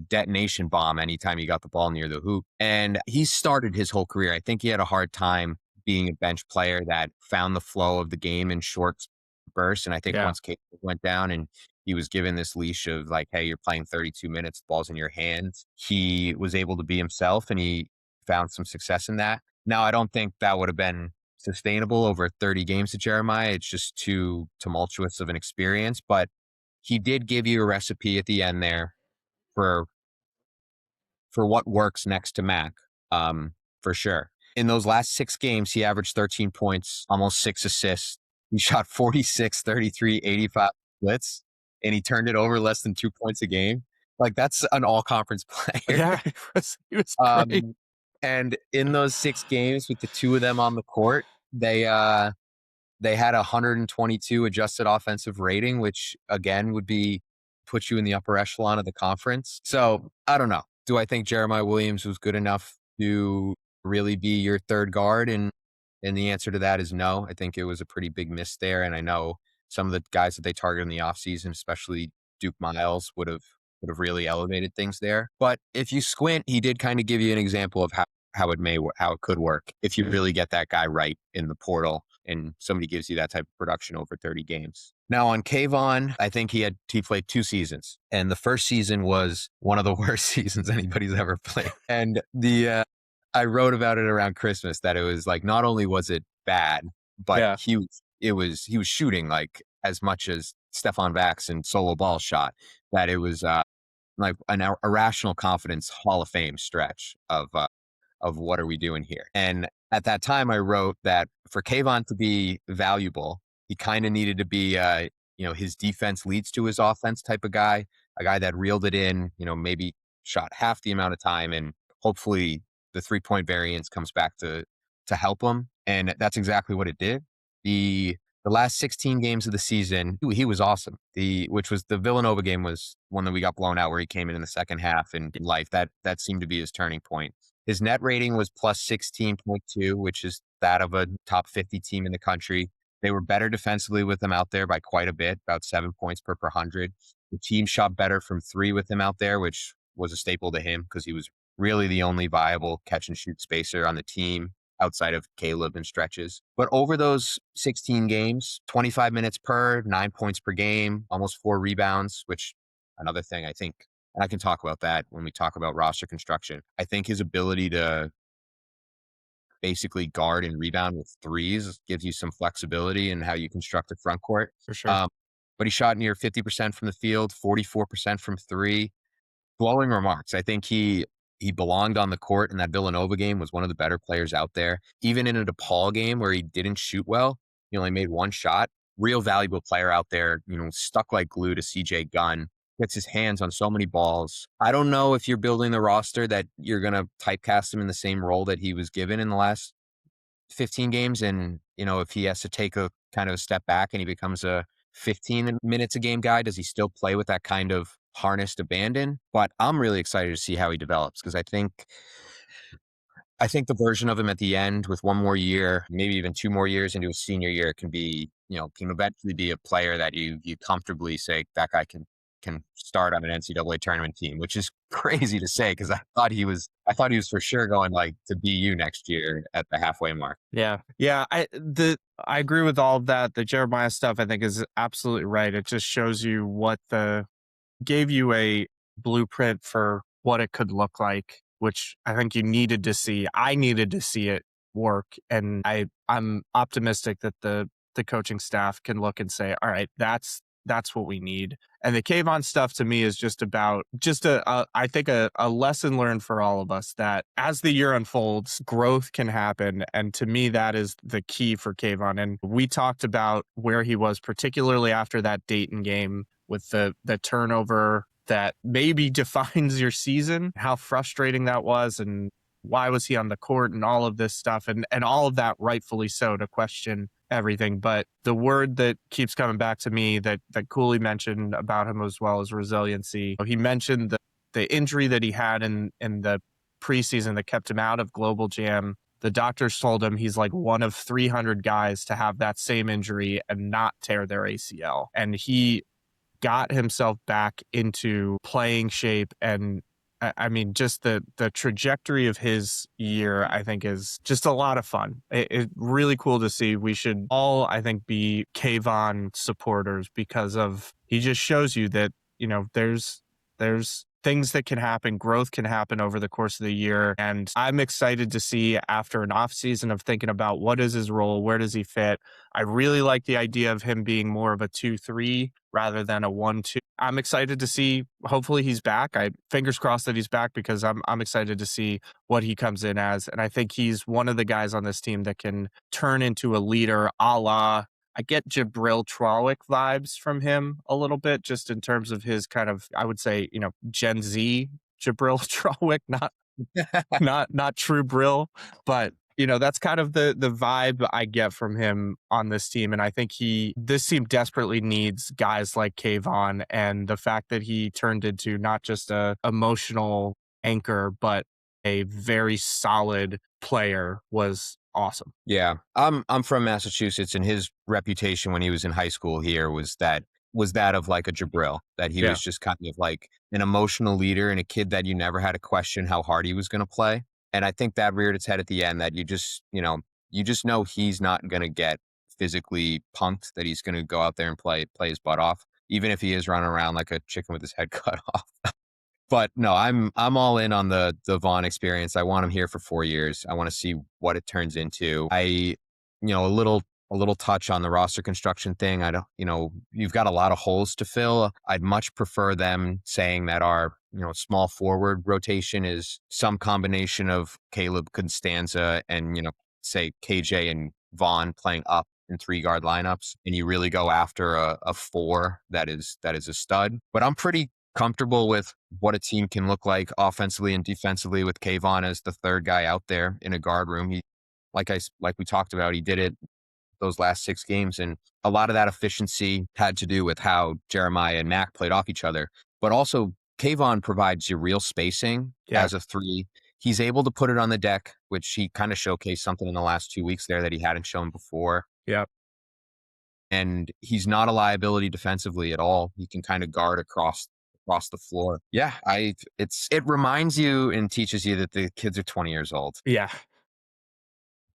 detonation bomb anytime he got the ball near the hoop. And he started his whole career. I think he had a hard time being a bench player that found the flow of the game in short bursts. And I think Yeah. once Kate went down and he was given this leash of like, hey, you're playing 32 minutes, the ball's in your hands, he was able to be himself and he found some success in that. Now, I don't think that would have been sustainable over 30 games to Jeremiah. It's just too tumultuous of an experience, but he did give you a recipe at the end there for what works next to Mac, for sure. In those last 6 games, he averaged 13 points, almost 6 assists. He shot 46, 33, 85 splits, and he turned it over less than 2 points a game. Like, that's an all conference player. Yeah, he was great. Um, and in those 6 games with the two of them on the court, they had a 122 adjusted offensive rating, which again would be put you in the upper echelon of the conference. So I don't know. Do I think Jeremiah Williams was good enough to really be your third guard? And the answer to that is no. I think it was a pretty big miss there. And I know some of the guys that they targeted in the offseason, especially Duke Miles, would have really elevated things there. But if you squint, he did kind of give you an example of how it could work if you really get that guy right in the portal and somebody gives you that type of production over 30 games. Now on Kayvon, I think he played 2 seasons, and the first season was one of the worst seasons anybody's ever played. And I wrote about it around Christmas that it was like not only was it bad, but Yeah. he was shooting like as much as Stefan Vax and solo ball shot, that it was like an irrational confidence Hall of Fame stretch of what are we doing here? And at that time, I wrote that for Kayvon to be valuable, he kind of needed to be, his defense leads to his offense type of guy, a guy that reeled it in, maybe shot half the amount of time, and hopefully the 3 point variance comes back to help him. And that's exactly what it did. The last 16 games of the season, he was awesome. Which was the Villanova game was one that we got blown out where he came in the second half and life. That seemed to be his turning point. His net rating was plus 16.2, which is that of a top 50 team in the country. They were better defensively with him out there by quite a bit, about 7 points per 100. The team shot better from three with him out there, which was a staple to him because he was really the only viable catch and shoot spacer on the team outside of Caleb and stretches. But over those 16 games, 25 minutes per, 9 points per game, almost 4 rebounds, which another thing I think, and I can talk about that when we talk about roster construction. I think his ability to basically guard and rebound with threes gives you some flexibility in how you construct the front court. For sure. Um, but he shot near 50% from the field, 44% from three. Glowing remarks. I think he belonged on the court in that Villanova game, was one of the better players out there. Even in a DePaul game where he didn't shoot well, he only made one shot. Real valuable player out there, stuck like glue to CJ Gunn. Gets his hands on so many balls. I don't know if you're building the roster that you're going to typecast him in the same role that he was given in the last 15 games. And, if he has to take a kind of a step back and he becomes a 15 minutes a game guy, does he still play with that kind of harnessed abandon? But I'm really excited to see how he develops because I think the version of him at the end with one more year, maybe even 2 more years into his senior year can be, can eventually be a player that you comfortably say that guy can start on an NCAA tournament team, which is crazy to say because I thought he was for sure going like to BU next year at the halfway mark. Yeah. Yeah. I agree with all of that. The Jeremiah stuff I think is absolutely right. It just shows you gave you a blueprint for what it could look like, which I think you needed to see. I needed to see it work. And I'm optimistic that the coaching staff can look and say, all right, that's what we need. And the Kayvon stuff to me is just about I think a lesson learned for all of us that as the year unfolds, growth can happen. And to me, that is the key for Kayvon. And we talked about where he was, particularly after that Dayton game with the turnover that maybe defines your season, how frustrating that was and why was he on the court and all of this stuff and all of that rightfully so to question everything. But the word that keeps coming back to me that Cooley mentioned about him as well is resiliency. He mentioned the injury that he had in the preseason that kept him out of Global Jam. The doctors told him he's like one of 300 guys to have that same injury and not tear their ACL. And he got himself back into playing shape. And I mean, just the trajectory of his year, I think, is just a lot of fun. It's really cool to see. We should all, I think, be Kayvon supporters because of he just shows you that, there's things that can happen, growth can happen over the course of the year. And I'm excited to see after an off season of thinking about what is his role, where does he fit. I really like the idea of him being more of a 2-3 rather than a 1-2. I'm excited to see. Hopefully he's back. I fingers crossed that he's back because I'm excited to see what he comes in as. And I think he's one of the guys on this team that can turn into a leader, a la I get Jabril Trawick vibes from him a little bit, just in terms of his kind of, I would say, Gen Z Jabril Trawick, not true Brill, but that's kind of the vibe I get from him on this team. And I think this team desperately needs guys like Kayvon, and the fact that he turned into not just a emotional anchor, but a very solid player was awesome. Yeah. I'm from Massachusetts, and his reputation when he was in high school here was that of like a Jabril, that he Yeah. was just kind of like an emotional leader and a kid that you never had to question how hard he was going to play. And I think that reared its head at the end, that you just know he's not going to get physically punked, that he's going to go out there and play his butt off, even if he is running around like a chicken with his head cut off. But no, I'm all in on the Vaughn experience. I want him here for 4 years. I want to see what it turns into. A little touch on the roster construction thing. I don't, you've got a lot of holes to fill. I'd much prefer them saying that our, small forward rotation is some combination of Caleb Constanza and, say KJ and Vaughn playing up in 3 guard lineups, and you really go after a four that is a stud. But I'm pretty comfortable with what a team can look like offensively and defensively with Kayvon as the third guy out there in a guard room. Like we talked about, he did it those last 6 games, and a lot of that efficiency had to do with how Jeremiah and Mac played off each other. But also, Kayvon provides you real spacing Yeah. as a three. He's able to put it on the deck, which he kind of showcased something in the last 2 weeks there that he hadn't shown before. Yeah. and he's not a liability defensively at all. He can kind of guard across the floor. Yeah, it reminds you and teaches you that the kids are 20 years old, Yeah.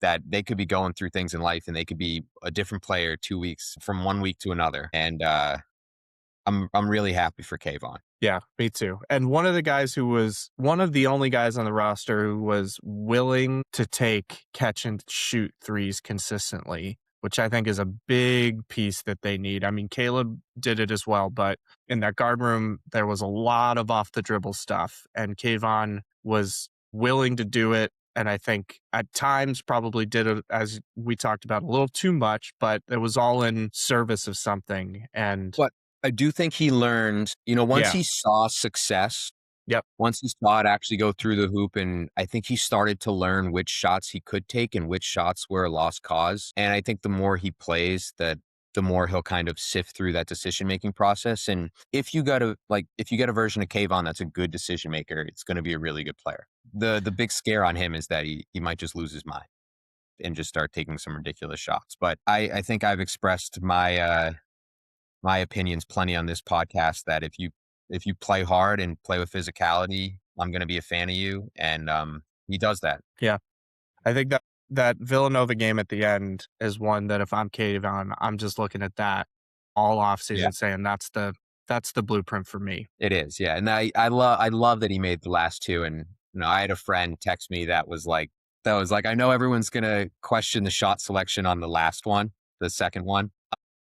that they could be going through things in life and they could be a different player 2 weeks from 1 week to another. And I'm really happy for Kayvon. Yeah, me too. And one of the guys who was one of the only guys on the roster who was willing to take catch and shoot threes consistently, which I think is a big piece that they need. I mean, Caleb did it as well, but in that guard room, there was a lot of off the dribble stuff, and Kayvon was willing to do it. And I think at times probably did it, as we talked about, a little too much, but it was all in service of something. And But I do think he learned, once yeah, he saw success, yep, once he saw it actually go through the hoop, and I think he started to learn which shots he could take and which shots were a lost cause. And I think the more he plays, that the more he'll kind of sift through that decision making process. And if you got if you get a version of Kayvon that's a good decision maker, it's going to be a really good player. The big scare on him is that he might just lose his mind and just start taking some ridiculous shots. But I think I've expressed my opinions plenty on this podcast, that if you play hard and play with physicality, I'm going to be a fan of you. And he does that. yeah. I think that Villanova game at the end is one that if I'm Kayvon, I'm just looking at that all Yeah, offseason saying that's the blueprint for me. it is. Yeah. And I love that he made the last two. And I had a friend text me that was like, I know everyone's going to question the shot selection on the last one, the second one.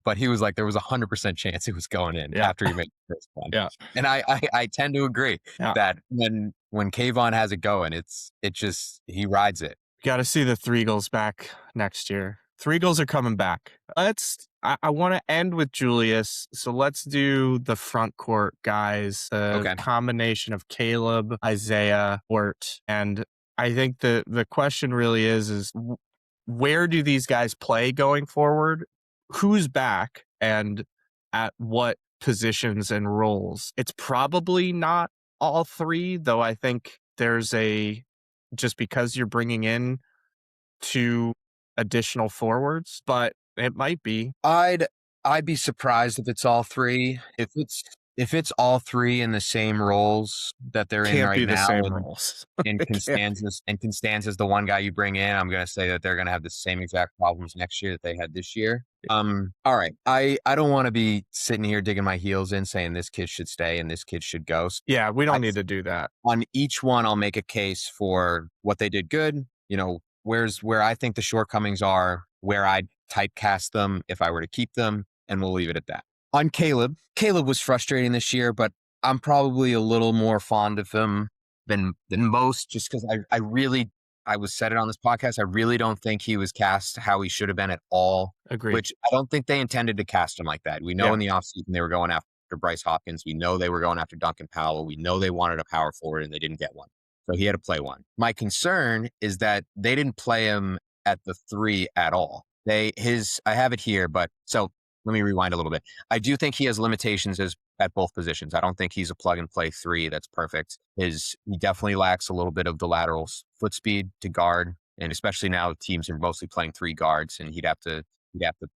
But he was like, there was 100% chance it was going in Yeah. after he made the first one. Yeah. And I tend to agree Yeah. that when Kayvon has it going, he rides it. Got to see the Three Eagles back next year. Three Eagles are coming back. I want to end with Julius. So let's do the front court guys, the Okay. combination of Caleb, Isaiah, Ort. And I think the question really is where do these guys play going forward? Who's back and at what positions and roles? It's probably not all three, though I think just because you're bringing in 2 additional forwards, but it might be. I'd be surprised if it's all three. If it's all three in the same roles that they're in Can't be right the now, same and roles. and It can't be. Constanza's the one guy you bring in, I'm gonna say that they're gonna have the same exact problems next year that they had this year. All right. I don't want to be sitting here digging my heels in saying this kid should stay and this kid should go. So Yeah, we I, don't need to do that. on each one, I'll make a case for what they did good. Where I think the shortcomings are, where I'd typecast them if I were to keep them, and we'll leave it at that. On Caleb was frustrating this year, but I'm probably a little more fond of him than most, just because I was said it on this podcast. I really don't think he was cast how he should have been at all, Agreed. which I don't think they intended to cast him like that. We know Yeah. in the offseason they were going after Bryce Hopkins. We know they were going after Duncan Powell. We know they wanted a power forward and they didn't get one. So he had to play one. My concern is that they didn't play him at the 3 at all. I have it here, but so let me rewind a little bit. I do think he has limitations at both positions. I don't think he's a plug and play 3 that's perfect. He definitely lacks a little bit of the lateral foot speed to guard, and especially now teams are mostly playing 3 guards, and he'd have to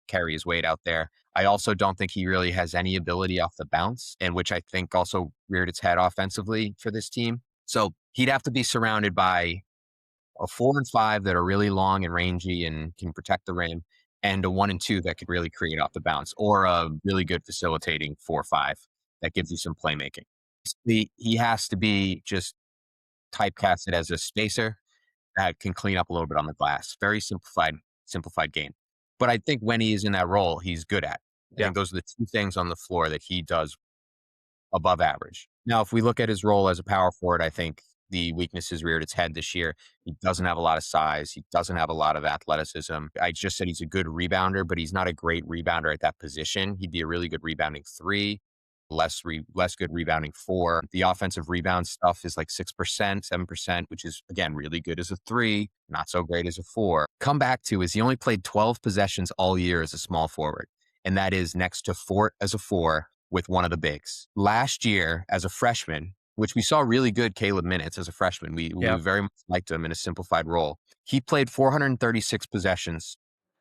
carry his weight out there. I also don't think he really has any ability off the bounce, and which I think also reared its head offensively for this team. So he'd have to be surrounded by a 4 and 5 that are really long and rangy and can protect the rim, and a 1 and 2 that could really create off the bounce, or a really good facilitating 4-5 that gives you some playmaking. He has to be just typecasted as a spacer that can clean up a little bit on the glass. Very simplified game. But I think when he is in that role, he's good at. I Yeah. think those are the two things on the floor that he does above average. Now, if we look at his role as a power forward, I think the weaknesses reared its head this year. He doesn't have a lot of size. He doesn't have a lot of athleticism. I just said he's a good rebounder, but he's not a great rebounder at that position. He'd be a really good rebounding 3, less good rebounding 4. The offensive rebound stuff is like 6%, 7%, which is, again, really good as a 3, not so great as a 4. Come back to is he only played 12 possessions all year as a small forward, and that is next to Fort as a 4 with one of the bigs. Last year, as a freshman, which we saw really good Caleb minutes as a freshman, we Yeah. very much liked him in a simplified role. He played 436 possessions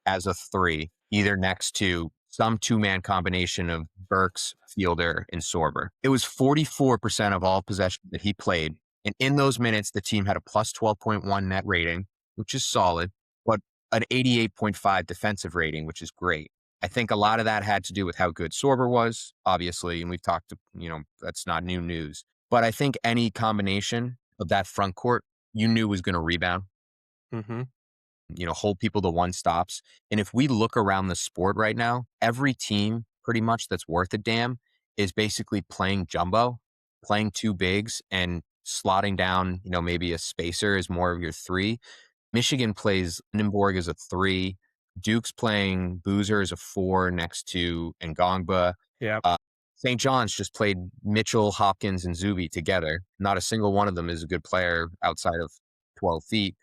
as a 3, either next to some two-man combination of Burks, Fielder, and Sorber. It was 44% of all possessions that he played. And in those minutes, the team had a plus 12.1 net rating, which is solid, but an 88.5 defensive rating, which is great. I think a lot of that had to do with how good Sorber was, obviously, and we've talked, that's not new news. But I think any combination of that front court you knew was going to rebound, Mhm. hold people to one stops. And if we look around the sport right now, every team pretty much that's worth a damn is basically playing jumbo, playing two bigs and slotting down, maybe a spacer is more of your three. Michigan plays Lindenborg as a three. Duke's playing Boozer as a four next to Ngongba. Yep. Uh, St. John's just played Mitchell, Hopkins, and Zuby together. Not a single one of them is a good player outside of 12 feet.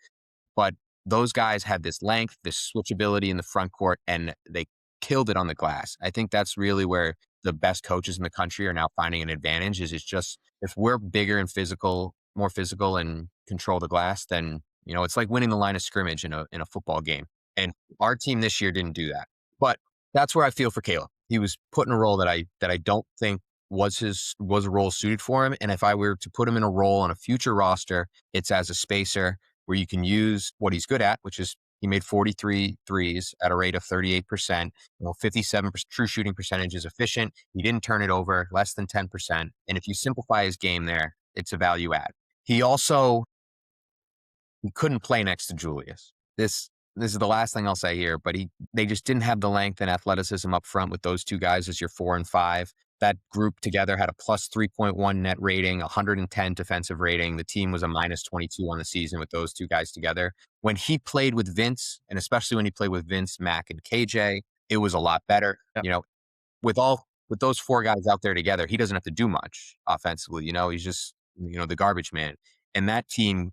But those guys had this length, this switchability in the front court, and they killed it on the glass. I think that's really where the best coaches in the country are now finding an advantage is it's just if we're bigger and physical, more physical and control the glass, then it's like winning the line of scrimmage in a football game. And our team this year didn't do that. But that's where I feel for Caleb. He was put in a role that I don't think was a role suited for him. And if I were to put him in a role on a future roster, it's as a spacer where you can use what he's good at, which is he made 43 threes at a rate of 38%. 57% true shooting percentage is efficient. He didn't turn it over, less than 10%. And if you simplify his game there, it's a value add. He couldn't play next to Julius. This is the last thing I'll say here, but they just didn't have the length and athleticism up front with those two guys as your 4 and 5. That group together had a plus 3.1 net rating, 110 defensive rating. The team was a minus 22 on the season with those two guys together. When he played with Vince, and especially when he played with Vince, Mac, and KJ, it was a lot better. Yep. With those four guys out there together, he doesn't have to do much offensively. He's just the garbage man. And that team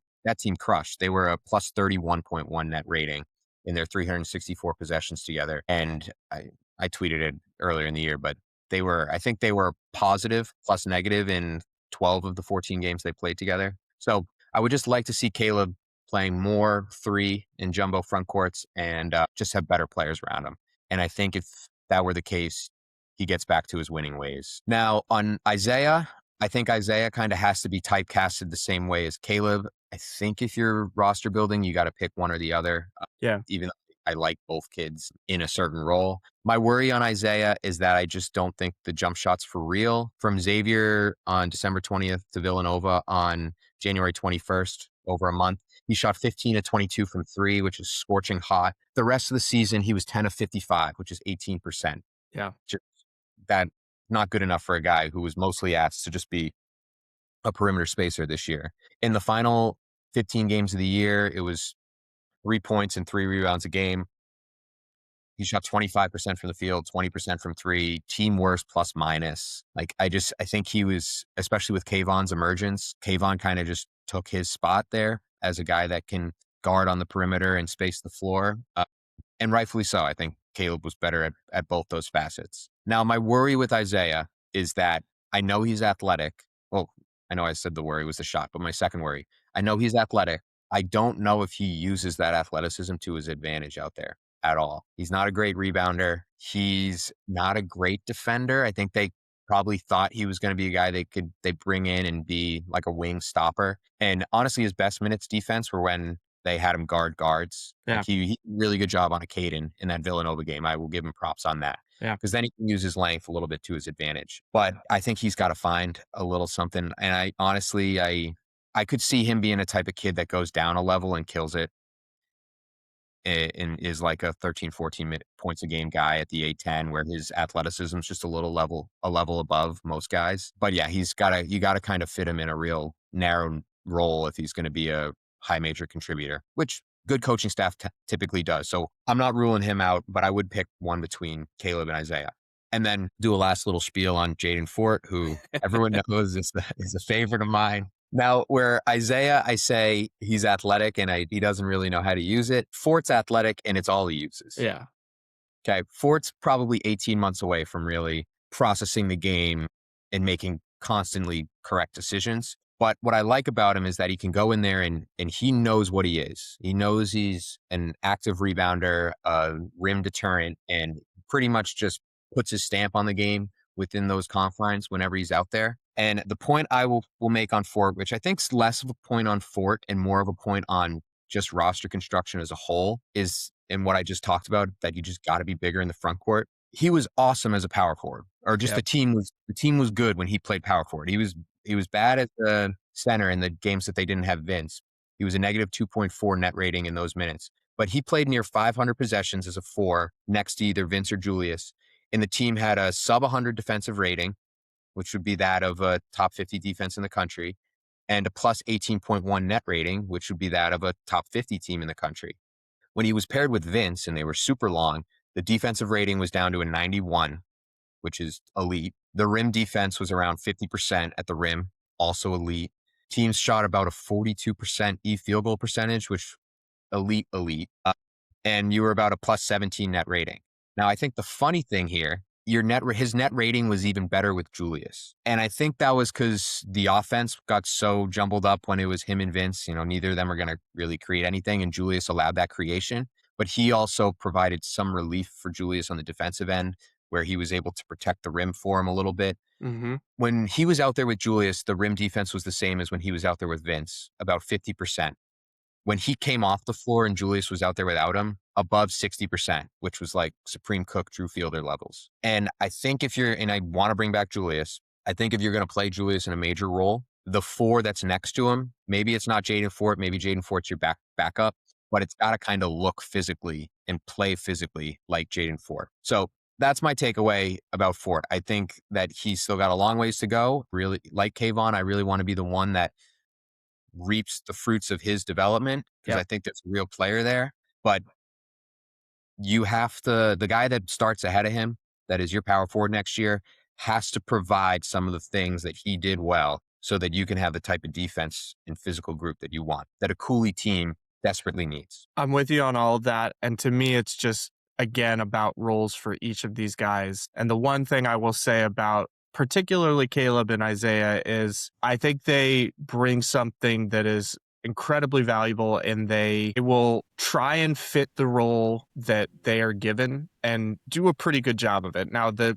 crushed. They were a plus 31.1 net rating in their 364 possessions together. And I tweeted it earlier in the year, but I think they were positive plus negative in 12 of the 14 games they played together. So I would just like to see Caleb playing more three in jumbo front courts and just have better players around him. And I think if that were the case, he gets back to his winning ways. Now on Isaiah, I think Isaiah kind of has to be typecasted the same way as Caleb. I think if you're roster building, you got to pick one or the other. Yeah. Even though I like both kids in a certain role. My worry on Isaiah is that I just don't think the jump shot's for real. From Xavier on December 20th to Villanova on January 21st, over a month, he shot 15 of 22 from three, which is scorching hot. The rest of the season, he was 10 of 55, which is 18%. Yeah. That not good enough for a guy who was mostly asked to just be a perimeter spacer this year. In the final 15 games of the year, it was 3 points and 3 rebounds a game. He shot 25% from the field, 20% from three, team worst plus minus. I think he was, especially with Kayvon's emergence, Kayvon kind of just took his spot there as a guy that can guard on the perimeter and space the floor. And rightfully so. I think Caleb was better at both those facets. Now, my worry with Isaiah is that I know he's athletic. Well, I know I said the worry was the shot, but my second worry, I know he's athletic. I don't know if he uses that athleticism to his advantage out there at all. He's not a great rebounder. He's not a great defender. I think they probably thought he was going to be a guy they bring in and be like a wing stopper. And honestly, his best minutes defense were when they had him guard guards. Yeah. He did a really good job on a Caden in that Villanova game. I will give him props on that. Yeah. Because then he can use his length a little bit to his advantage. But I think he's got to find a little something. And I could see him being a type of kid that goes down a level and kills it and is like a 13, 14 points a game guy at the A10 where his athleticism is just a level above most guys. But yeah, you got to kind of fit him in a real narrow role if he's going to be a high major contributor, which good coaching staff typically does. So I'm not ruling him out, but I would pick one between Caleb and Isaiah. And then do a last little spiel on Jaden Fort, who everyone knows is a favorite of mine. Now, where Isaiah, I say he's athletic and he doesn't really know how to use it. Fort's athletic and it's all he uses. Yeah. Okay. Fort's probably 18 months away from really processing the game and making constantly correct decisions. But what I like about him is that he can go in there and he knows what he is. He knows he's an active rebounder, a rim deterrent, and pretty much just puts his stamp on the game within those confines whenever he's out there. And the point I will make on Fort, which I think is less of a point on Fort and more of a point on just roster construction as a whole, is in what I just talked about, that you just got to be bigger in the front court. He was awesome as a power forward, or just Yep. the team was good when he played power forward. He was bad at the center in the games that they didn't have Vince. He was a negative 2.4 net rating in those minutes, but he played near 500 possessions as a four next to either Vince or Julius. And the team had a sub 100 defensive rating, which would be that of a top 50 defense in the country, and a plus 18.1 net rating, which would be that of a top 50 team in the country. When he was paired with Vince and they were super long, the defensive rating was down to a 91, which is elite. The rim defense was around 50% at the rim, also elite. Teams shot about a 42% field goal percentage, which elite. And you were about a plus 17 net rating. Now, I think the funny thing here, his net rating was even better with Julius. And I think that was because the offense got so jumbled up when it was him and Vince. Neither of them are going to really create anything, and Julius allowed that creation. But he also provided some relief for Julius on the defensive end, where he was able to protect the rim for him a little bit. Mm-hmm. When he was out there with Julius, the rim defense was the same as when he was out there with Vince, about 50%. When he came off the floor and Julius was out there without him, above 60%, which was like Supreme Cook, Drew Fielder levels. And I think and I want to bring back Julius, I think if you're going to play Julius in a major role, the four that's next to him, maybe it's not Jaden Fort, maybe Jaden Fort's your backup, but it's got to kind of look physically and play physically like Jaden Fort. So that's my takeaway about Fort. I think that he's still got a long ways to go. Really, like Kayvon, I really want to be the one that reaps the fruits of his development, because Yep. I think there's a real player there. But the guy that starts ahead of him, that is your power forward next year, has to provide some of the things that he did well so that you can have the type of defense and physical group that you want, that a Cooley team desperately needs. I'm with you on all of that. And to me, it's just, again, about roles for each of these guys. And the one thing I will say about particularly Caleb and Isaiah is I think they bring something that is incredibly valuable, and they will try and fit the role that they are given and do a pretty good job of it. Now, the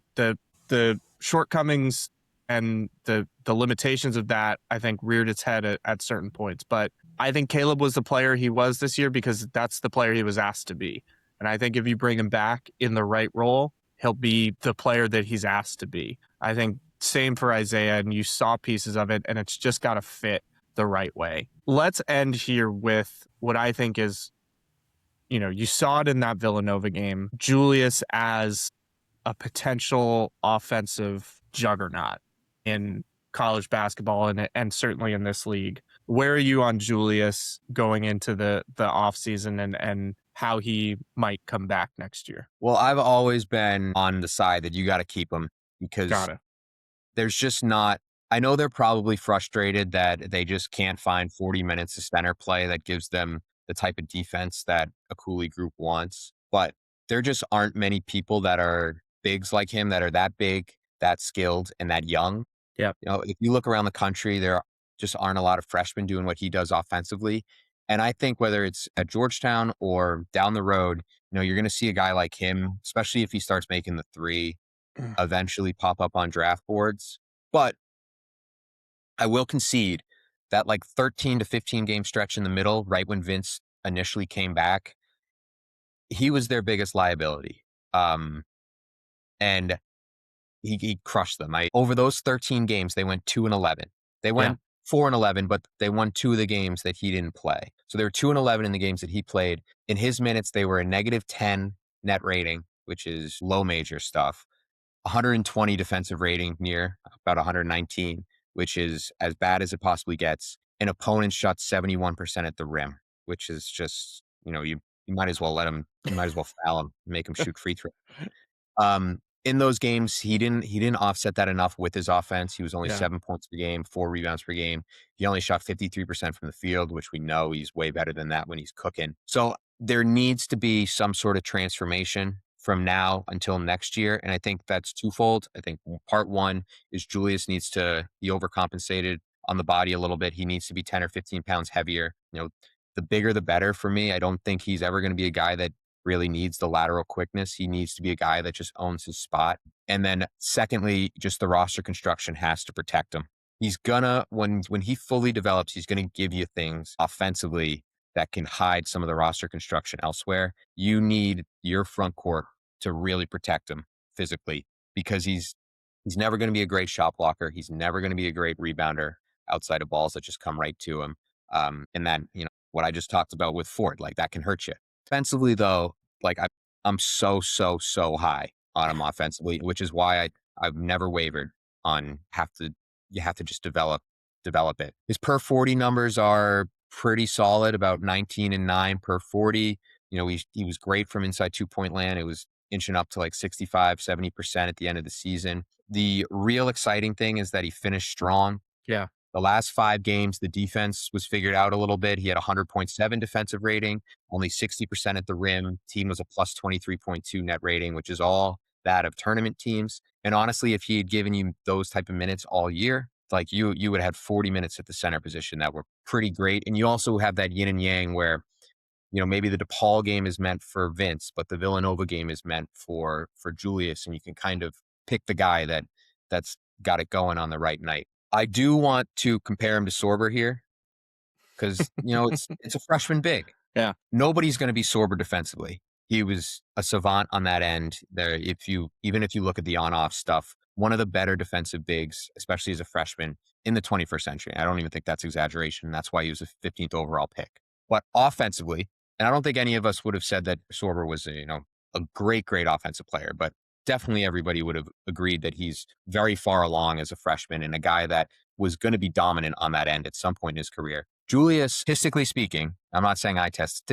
shortcomings and the limitations of that, I think, reared its head at certain points. But I think Caleb was the player he was this year because that's the player he was asked to be. And I think if you bring him back in the right role, he'll be the player that he's asked to be. I think same for Isaiah, and you saw pieces of it, and it's just got to fit the right way. Let's end here with what I think is, you saw it in that Villanova game, Julius as a potential offensive juggernaut in college basketball and certainly in this league. Where are you on Julius going into the offseason and how he might come back next year? Well, I've always been on the side that you got to keep him, because Got it. there's just not. I know they're probably frustrated that they just can't find 40 minutes of center play that gives them the type of defense that a Cooley group wants, but there just aren't many people that are bigs like him, that are that big, that skilled, and that young. Yep. If you look around the country, there just aren't a lot of freshmen doing what he does offensively. And I think whether it's at Georgetown or down the road, you're going to see a guy like him, especially if he starts making the three, eventually pop up on draft boards. But I will concede that like 13 to 15 game stretch in the middle, right when Vince initially came back, he was their biggest liability. And he crushed them. Over those 13 games, they went 2-11. They went 4-11, but they won two of the games that he didn't play. So they were 2-11 in the games that he played. In his minutes, they were a negative 10 net rating, which is low major stuff. 120 defensive rating, near about 119, which is as bad as it possibly gets. And opponents shot 71% at the rim, which is just, you might as well you might as well foul him, make him shoot free throws. In those games, he didn't offset that enough with his offense. He was only 7 points per game, 4 rebounds per game. He only shot 53% from the field, which we know he's way better than that when he's cooking. So there needs to be some sort of transformation from now until next year. And I think that's twofold. I think part one is Julius needs to be overcompensated on the body a little bit. He needs to be 10 or 15 pounds heavier. The bigger, the better for me. I don't think he's ever going to be a guy that really needs the lateral quickness. He needs to be a guy that just owns his spot. And then secondly, just the roster construction has to protect him. He's gonna when he fully develops, he's gonna give you things offensively that can hide some of the roster construction elsewhere. You need your front court to really protect him physically because he's never going to be a great shot blocker. He's never going to be a great rebounder outside of balls that just come right to him. And then, what I just talked about with Ford, like that can hurt you. Defensively, though, like I'm so high on him offensively, which is why I've never wavered on you have to just develop it. His per 40 numbers are pretty solid, about 19 and 9 per 40. He was great from inside 2-point land. It was inching up to like 65, 70% at the end of the season. The real exciting thing is that he finished strong. Yeah. The last 5 games, the defense was figured out a little bit. He had a 100.7 defensive rating, only 60% at the rim. Team was a plus 23.2 net rating, which is all that of tournament teams. And honestly, if he had given you those type of minutes all year, like you would have had 40 minutes at the center position that were pretty great. And you also have that yin and yang where, maybe the DePaul game is meant for Vince, but the Villanova game is meant for Julius, and you can kind of pick the guy that's got it going on the right night. I do want to compare him to Sorber here because, it's a freshman big. Yeah. Nobody's going to be Sorber defensively. He was a savant on that end there. Even if you look at the on-off stuff, one of the better defensive bigs, especially as a freshman in the 21st century. I don't even think that's exaggeration. That's why he was a 15th overall pick. But offensively, and I don't think any of us would have said that Sorber was a great offensive player, but definitely everybody would have agreed that he's very far along as a freshman and a guy that was going to be dominant on that end at some point in his career. Julius, statistically speaking, I'm not saying eye test,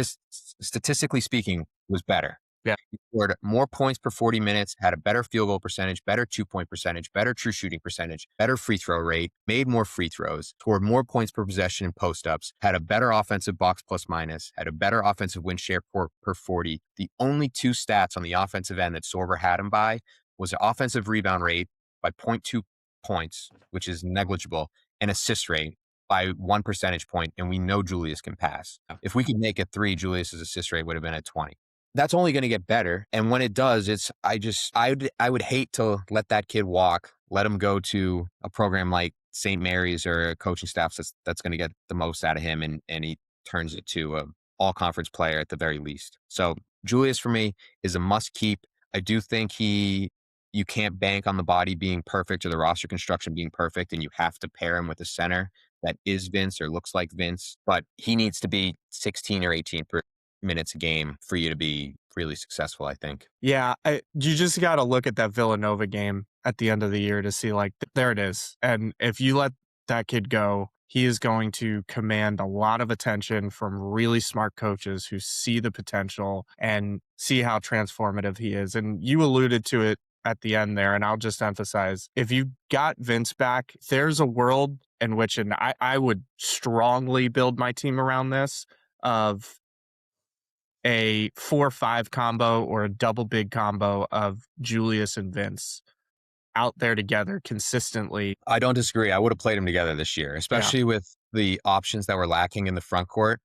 statistically speaking, was better. Yeah. He scored more points per 40 minutes, had a better field goal percentage, better 2-point percentage, better true shooting percentage, better free throw rate, made more free throws, scored more points per possession in post-ups, had a better offensive box plus minus, had a better offensive win share per 40. The only 2 stats on the offensive end that Sorber had him by was an offensive rebound rate by 0.2 points, which is negligible, and assist rate by 1 percentage point, and we know Julius can pass. If we could make it 3, Julius's assist rate would have been at 20. That's only going to get better. And when it does, I would hate to let that kid walk, let him go to a program like St. Mary's or a coaching staff that's going to get the most out of him. And he turns it to a all conference player at the very least. So Julius for me is a must keep. I do think you can't bank on the body being perfect or the roster construction being perfect. And you have to pair him with a center that is Vince or looks like Vince, but he needs to be 16 or 18 minutes a game for you to be really successful, I think. Yeah, you just got to look at that Villanova game at the end of the year to see, like, there it is. And if you let that kid go, he is going to command a lot of attention from really smart coaches who see the potential and see how transformative he is. And you alluded to it at the end there, and I'll just emphasize, if you got Vince back, there's a world in which, and I would strongly build my team around this, of a 4-5 combo or a double big combo of Julius and Vince out there together consistently. I don't disagree. I would have played them together this year, especially with the options that were lacking in the front court.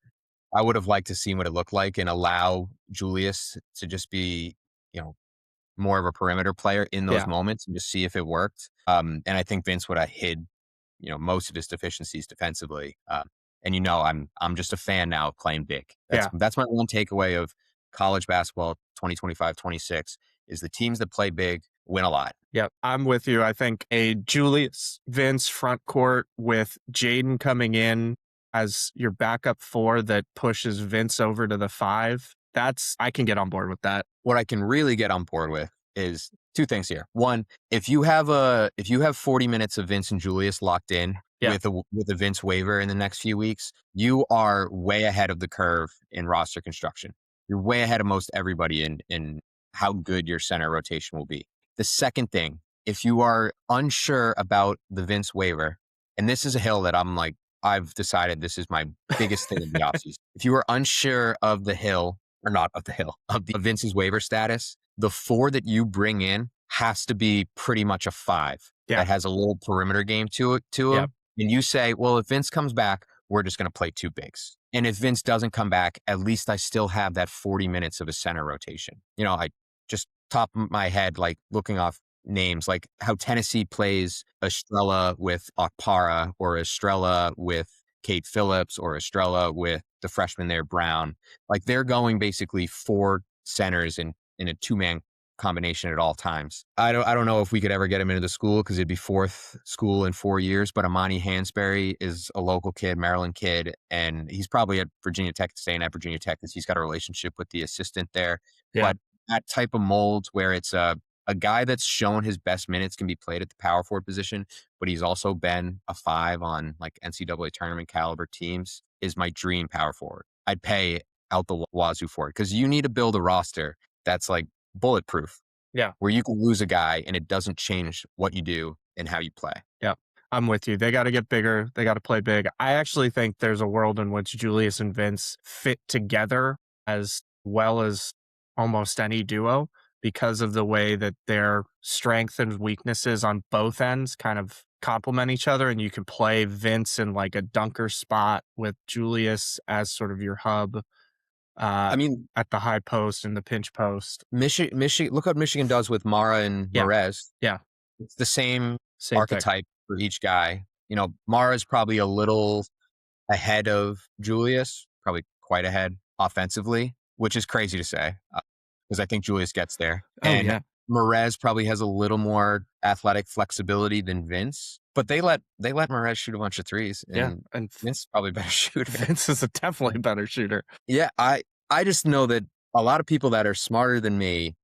I would have liked to see what it looked like and allow Julius to just be, more of a perimeter player in those moments and just see if it worked. And I think Vince would have hid, most of his deficiencies defensively. And I'm just a fan now of playing big. That's my one takeaway of college basketball 2025-26 is the teams that play big win a lot. Yep, I'm with you. I think a Julius Vince front court with Jaden coming in as your backup 4 that pushes Vince over to the 5, I can get on board with that. What I can really get on board with is 2 things here. One, if you have 40 minutes of Vince and Julius locked in with a Vince waiver in the next few weeks, you are way ahead of the curve in roster construction. You're way ahead of most everybody in how good your center rotation will be. The second thing, if you are unsure about the Vince waiver, and this is a hill that I've decided this is my biggest thing in the offseason. If you are unsure of the hill, or not of the hill, of the Vince's waiver status, the 4 that you bring in has to be pretty much a 5 that has a little perimeter game to him. And you say, well, if Vince comes back, we're just going to play 2 bigs. And if Vince doesn't come back, at least I still have that 40 minutes of a center rotation. I just top of my head, like looking off names, like how Tennessee plays Estrella with Okpara or Estrella with Kate Phillips or Estrella with the freshman there, Brown. Like they're going basically four centers in a two-man combination at all times. I don't know if we could ever get him into the school because it'd be fourth school in 4 years. But Amani Hansberry is a local kid, Maryland kid, and he's probably at Virginia Tech, staying at Virginia Tech because he's got a relationship with the assistant there. Yeah. But that type of mold where it's a guy that's shown his best minutes can be played at the power forward position, but he's also been a five on like NCAA tournament caliber teams is my dream power forward. I'd pay out the wazoo for it because you need to build a roster that's like bulletproof Yeah. where you can lose a guy and it doesn't change what you do and how you play. Yeah. I'm with you. They got to get bigger. They got to play big. I actually think there's a world in which Julius and Vince fit together as well as almost any duo because of the way that their strengths and weaknesses on both ends kind of complement each other. And you can play Vince in like a dunker spot with Julius as sort of your hub uh, I mean, at the high post and the pinch post. Michigan, look what Michigan does with Mara and Yeah. Merez. Yeah. It's the same Same thing. archetype for each guy. Mara's probably a little ahead of Julius, probably quite ahead offensively, which is crazy to say because I think Julius gets there. Oh, And yeah. Merez probably has a little more athletic flexibility than Vince, but they let Merez shoot a bunch of threes, Yeah. and And Vince is probably a better shooter. Vince is a definitely better shooter. Yeah, I just know that a lot of people that are smarter than me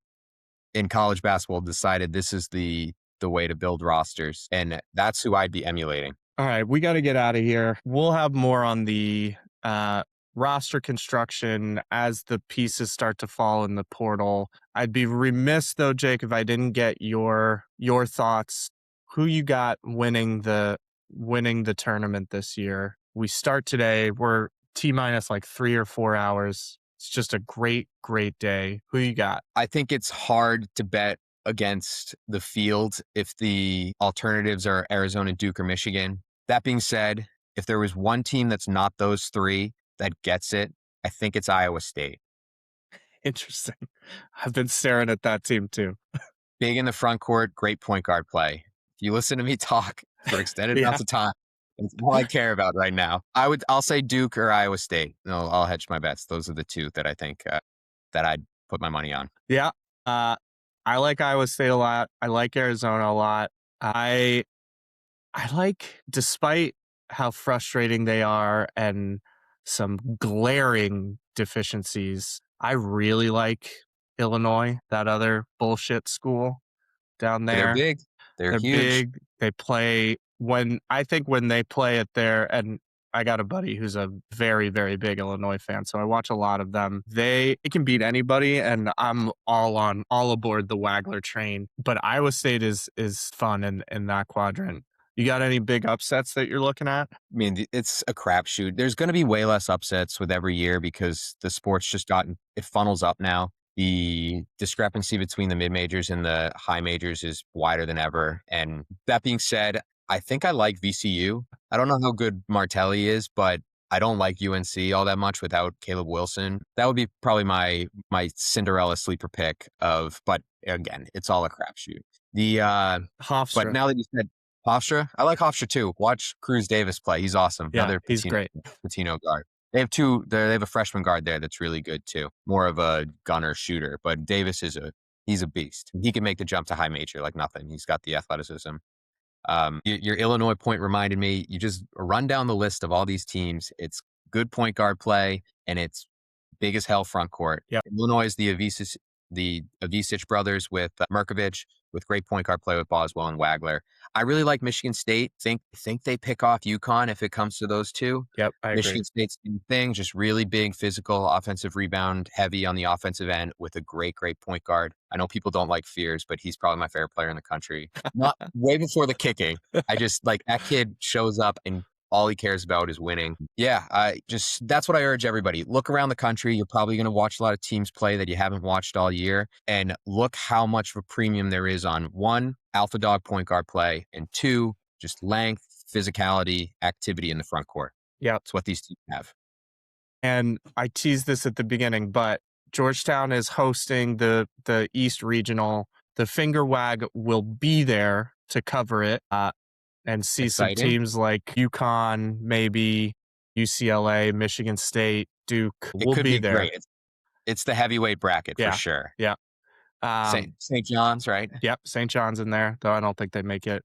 in college basketball decided this is the way to build rosters, and that's who I'd be emulating. All right, we got to get out of here. We'll have more on the uh, roster construction as the pieces start to fall in the portal. I'd be remiss though, Jake, if I didn't get your thoughts. Who you got winning the tournament this year? We start today. We're T minus like 3 or 4 hours. It's just a great, great day. Who you got? I think it's hard to bet against the field if the alternatives are Arizona, Duke, or Michigan. That being said, if there was one team that's not those three that gets it, I think it's Iowa State. Interesting. I've been staring at that team too. Big in the front court, great point guard play. If you listen to me talk for extended Yeah. amounts of time, it's all I care about right now. I'll say Duke or Iowa State. No, I'll hedge my bets. Those are the two that I think that I'd put my money on. Yeah. Uh, I like Iowa State a lot. I like Arizona a lot. I like, despite how frustrating they are and some glaring deficiencies, I really like Illinois, that other bullshit school down They're there. big. They're They're huge. big. They play when they play it there, and I got a buddy who's a very, very big Illinois fan, so I watch a lot of them. It can beat anybody, and I'm all aboard the Wagler train. But Iowa State is fun in that quadrant. You got any big upsets that you're looking at? I mean, it's a crapshoot. There's going to be way less upsets with every year because the sport's just it funnels up now. The discrepancy between the mid majors and the high majors is wider than ever. And that being said, I think I like VCU. I don't know how good Martelli is, but I don't like UNC all that much without Caleb Wilson. That would be probably my Cinderella sleeper pick but again, it's all a crapshoot. But Hofstra. now that you said Hofstra, I like Hofstra too. Watch Cruz Davis play. He's awesome. Yeah, Another he's great. Patino guard. They have two. They have a freshman guard there that's really good too. More of a gunner shooter, but Davis he's a beast. He can make the jump to high major like nothing. He's got the athleticism. Your Illinois point reminded me. You just run down the list of all these teams. It's good point guard play, and it's big as hell front court. Yep. Illinois is the Avicic brothers with Merkovich, with great point guard play with Boswell and Wagler. I really like Michigan State. Think they pick off UConn if it comes to those two. Yep, I agree. Michigan State's same thing, just really big, physical, offensive rebound, heavy on the offensive end with a great point guard. I know people don't like Fears, but he's probably my favorite player in the country. Not way before the kicking. I just like that kid shows up and all he cares about is winning. Yeah, that's what I urge everybody. Look around the country. You're probably going to watch a lot of teams play that you haven't watched all year. And look how much of a premium there is on one, alpha dog point guard play, and two, just length, physicality, activity in the front court. Yeah. It's what these teams have. And I teased this at the beginning, but Georgetown is hosting the East Regional. The Finger Wag will be there to cover it, and see some Exciting. teams like UConn, maybe UCLA, Michigan State, Duke. It We'll could be be there. great. It's the heavyweight bracket for Yeah, sure. yeah. St. John's, right? Yep, St. John's in there, though I don't think they make it.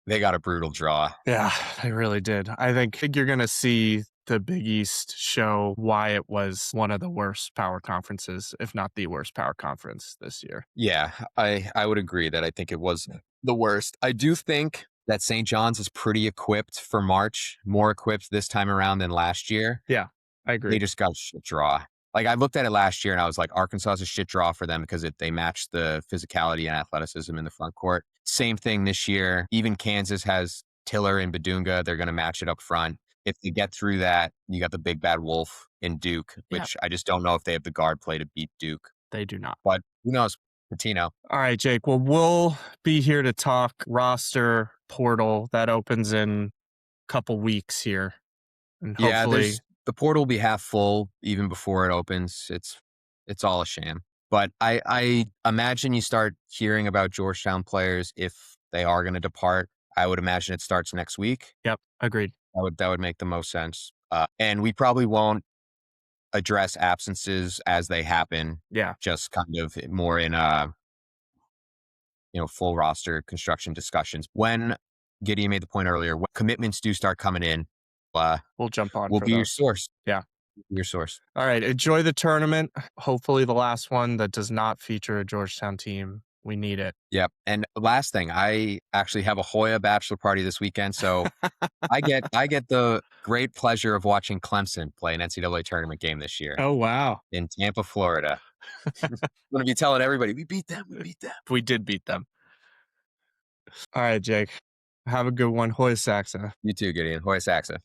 They got a brutal draw. Yeah, they really did. I think you're gonna see the Big East show why it was one of the worst power conferences, if not the worst power conference this year. Yeah, I would agree that I think it was the worst. I do think that St. John's is pretty equipped for March, more equipped this time around than last year. Yeah, I They agree. just got a shit draw. Like, I looked at it last year and I was like, Arkansas is a shit draw for them because they matched the physicality and athleticism in the front court. Same thing this year. Even Kansas has Tiller and Badunga. They're going to match it up front. If they get through that, you got the big bad wolf in Duke, Yeah, which I just don't know if they have the guard play to beat Duke. they do not. But who knows? Patino. All right, Jake. Well, we'll be here to talk roster portal that opens in a couple weeks here, and Yeah, hopefully, the portal will be half full even before it opens. It's all a sham. But I imagine you start hearing about Georgetown players if they are going to depart. I would imagine it starts next week. yep, agreed. That would make the most sense. And we probably won't address absences as they happen. Yeah, Just kind of more in full roster construction discussions. When Gideon made the point earlier, when commitments do start coming in, uh, we'll jump on we'll for be your those. source. Yeah. Your source. All right. Enjoy the tournament. Hopefully, the last one that does not feature a Georgetown team. We need it. Yep. And last thing, I actually have a Hoya bachelor party this weekend, so I get the great pleasure of watching Clemson play an NCAA tournament game this year Oh, wow. in Tampa, Florida. I'm gonna be telling everybody, we beat them, we beat them. We did beat them. All right, Jake. Have a good one. Hoya Saxa. You too, Gideon. Hoya Saxa.